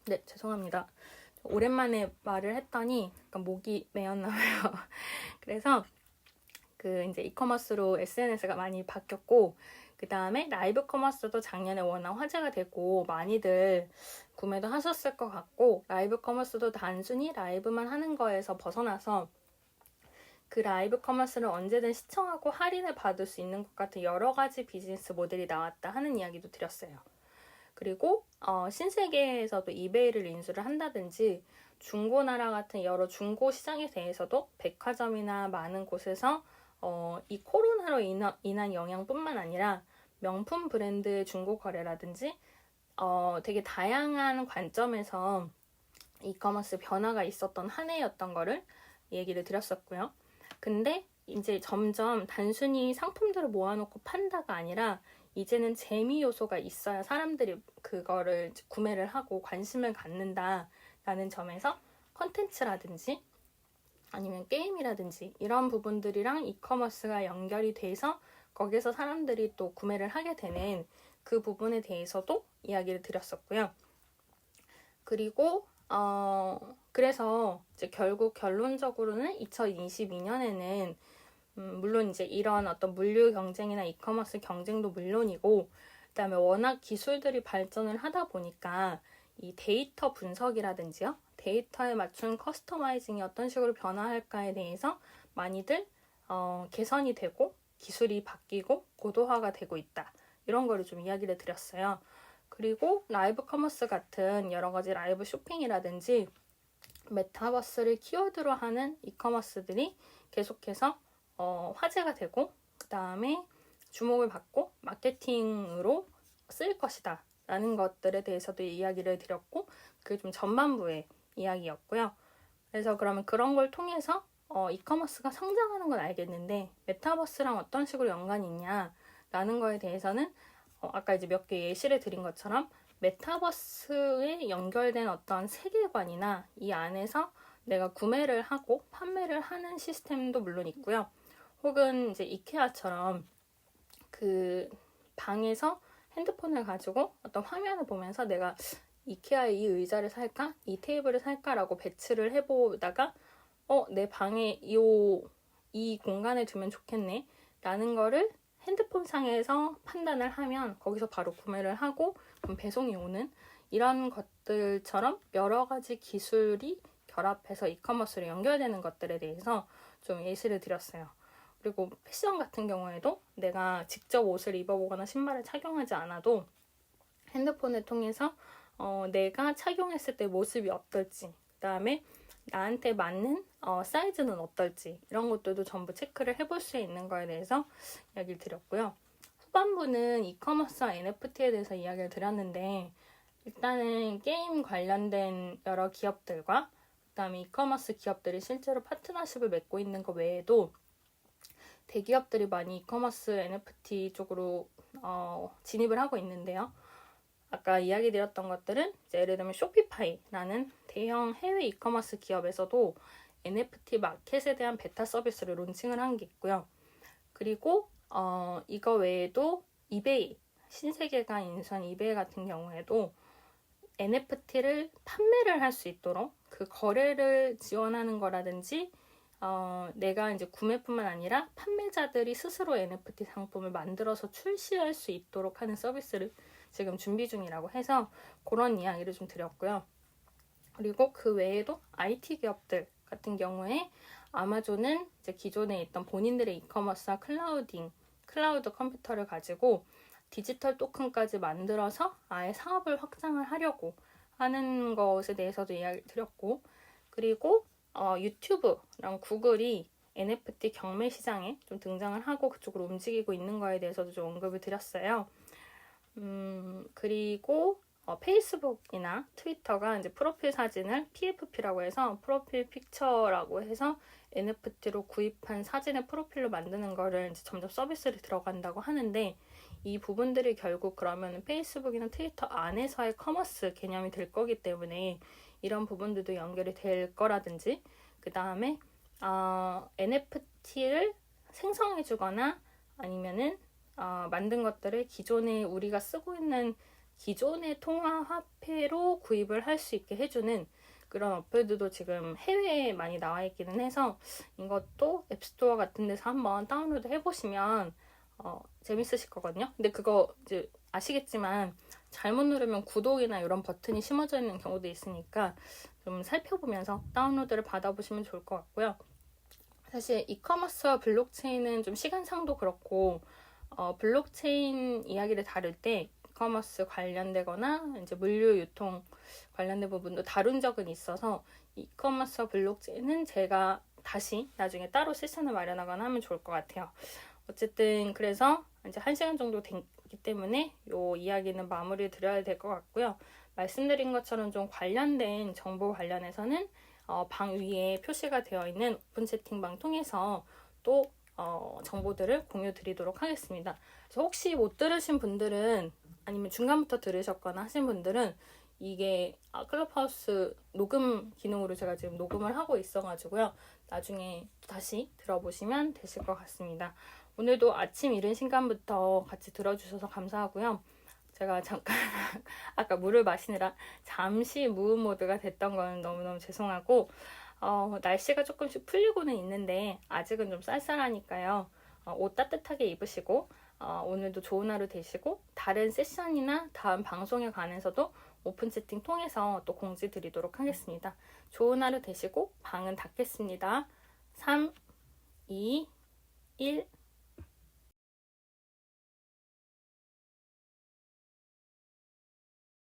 네, 죄송합니다. 오랜만에 말을 했더니 약간 목이 메었나 봐요. 그래서 이제 이커머스로 SNS가 많이 바뀌었고 그 다음에 라이브 커머스도 작년에 워낙 화제가 되고 많이들 구매도 하셨을 것 같고 라이브 커머스도 단순히 라이브만 하는 거에서 벗어나서 그 라이브 커머스를 언제든 시청하고 할인을 받을 수 있는 것 같은 여러 가지 비즈니스 모델이 나왔다 하는 이야기도 드렸어요. 그리고 신세계에서도 이베이를 인수를 한다든지 중고나라 같은 여러 중고 시장에 대해서도 백화점이나 많은 곳에서 이 코로나로 인한 영향뿐만 아니라 명품 브랜드의 중고 거래라든지 되게 다양한 관점에서 이커머스 변화가 있었던 한 해였던 거를 얘기를 드렸었고요. 근데 이제 점점 단순히 상품들을 모아놓고 판다가 아니라 이제는 재미 요소가 있어야 사람들이 그거를 구매를 하고 관심을 갖는다라는 점에서 컨텐츠라든지 아니면 게임이라든지 이런 부분들이랑 이커머스가 연결이 돼서 거기서 사람들이 또 구매를 하게 되는 그 부분에 대해서도 이야기를 드렸었고요. 그리고 그래서 이제 결국 결론적으로는 2022년에는 물론 이제 이런 어떤 물류 경쟁이나 이커머스 경쟁도 물론이고 그다음에 워낙 기술들이 발전을 하다 보니까 이 데이터 분석이라든지요. 데이터에 맞춘 커스터마이징이 어떤 식으로 변화할까에 대해서 많이들 개선이 되고 기술이 바뀌고 고도화가 되고 있다. 이런 거를 좀 이야기를 드렸어요. 그리고 라이브 커머스 같은 여러 가지 라이브 쇼핑이라든지 메타버스를 키워드로 하는 이커머스들이 계속해서 화제가 되고 그 다음에 주목을 받고 마케팅으로 쓰일 것이다 라는 것들에 대해서도 이야기를 드렸고 그게 좀 전반부의 이야기였고요. 그래서 그러면 그런 걸 통해서 이커머스가 성장하는 건 알겠는데 메타버스랑 어떤 식으로 연관이 있냐라는 거에 대해서는 아까 이제 몇 개 예시를 드린 것처럼 메타버스에 연결된 어떤 세계관이나 이 안에서 내가 구매를 하고 판매를 하는 시스템도 물론 있고요. 혹은 이제 이케아처럼 그 방에서 핸드폰을 가지고 어떤 화면을 보면서 내가 이케아의 이 의자를 살까? 이 테이블을 살까라고 배치를 해보다가 내 방에 이 공간에 두면 좋겠네 라는 거를 핸드폰 상에서 판단을 하면 거기서 바로 구매를 하고 그럼 배송이 오는 이런 것들처럼 여러 가지 기술이 결합해서 이커머스로 연결되는 것들에 대해서 좀 예시를 드렸어요. 그리고 패션 같은 경우에도 내가 직접 옷을 입어보거나 신발을 착용하지 않아도 핸드폰을 통해서 내가 착용했을 때 모습이 어떨지 그 다음에 나한테 맞는 사이즈는 어떨지 이런 것들도 전부 체크를 해볼 수 있는 거에 대해서 이야기를 드렸고요. 후반부는 이커머스와 NFT에 대해서 이야기를 드렸는데 일단은 게임 관련된 여러 기업들과 그 다음에 이커머스 기업들이 실제로 파트너십을 맺고 있는 것 외에도 대기업들이 많이 이커머스 NFT 쪽으로 진입을 하고 있는데요. 아까 이야기 드렸던 것들은 이제 예를 들면 쇼피파이라는 대형 해외 이커머스 기업에서도 NFT 마켓에 대한 베타 서비스를 론칭을 한 게 있고요. 그리고 이거 외에도 이베이, 신세계가 인수한 이베이 같은 경우에도 NFT를 판매를 할 수 있도록 그 거래를 지원하는 거라든지 내가 이제 구매뿐만 아니라 판매자들이 스스로 NFT 상품을 만들어서 출시할 수 있도록 하는 서비스를 지금 준비 중이라고 해서 그런 이야기를 좀 드렸고요. 그리고 그 외에도 IT 기업들 같은 경우에 아마존은 이제 기존에 있던 본인들의 이커머스와 클라우드 컴퓨터를 가지고 디지털 토큰까지 만들어서 아예 사업을 확장을 하려고 하는 것에 대해서도 이야기를 드렸고, 그리고 유튜브랑 구글이 NFT 경매 시장에 좀 등장을 하고 그쪽으로 움직이고 있는 거에 대해서도 좀 언급을 드렸어요. 그리고 페이스북이나 트위터가 이제 프로필 사진을 PFP라고 해서 프로필 픽처라고 해서 NFT로 구입한 사진을 프로필로 만드는 거를 이제 점점 서비스를 들어간다고 하는데, 이 부분들이 결국 그러면 페이스북이나 트위터 안에서의 커머스 개념이 될 거기 때문에 이런 부분들도 연결이 될 거라든지, 그 다음에 NFT를 생성해 주거나 아니면은 만든 것들을 기존에 우리가 쓰고 있는 기존의 통화 화폐로 구입을 할 수 있게 해주는 그런 어플들도 지금 해외에 많이 나와 있기는 해서 이것도 앱스토어 같은 데서 한번 다운로드 해보시면 재밌으실 거거든요. 근데 그거 이제 아시겠지만 잘못 누르면 구독이나 이런 버튼이 심어져 있는 경우도 있으니까 좀 살펴보면서 다운로드를 받아보시면 좋을 것 같고요. 사실 이커머스와 블록체인은 좀 시간상도 그렇고 블록체인 이야기를 다룰 때 이커머스 관련되거나 이제 물류 유통 관련된 부분도 다룬 적은 있어서 이커머스와 블록체인은 제가 다시 나중에 따로 세션을 마련하거나 하면 좋을 것 같아요. 어쨌든 그래서 이제 1시간 정도 됐기 때문에 이 이야기는 마무리 드려야 될 것 같고요. 말씀드린 것처럼 좀 관련된 정보 관련해서는 방 위에 표시가 되어 있는 오픈 채팅방 통해서 또 정보들을 공유 드리도록 하겠습니다. 그래서 혹시 못 들으신 분들은 아니면 중간부터 들으셨거나 하신 분들은 이게 클럽하우스 녹음 기능으로 제가 지금 녹음을 하고 있어가지고요. 나중에 다시 들어보시면 되실 것 같습니다. 오늘도 아침 이른 시간부터 같이 들어주셔서 감사하고요. 제가 잠깐 아까 물을 마시느라 잠시 무음 모드가 됐던 건 너무너무 죄송하고 날씨가 조금씩 풀리고는 있는데 아직은 좀 쌀쌀하니까요. 옷 따뜻하게 입으시고 오늘도 좋은 하루 되시고 다른 세션이나 다음 방송에 관해서도 오픈 채팅 통해서 또 공지 드리도록 하겠습니다. 좋은 하루 되시고 방은 닫겠습니다. 3, 2, 1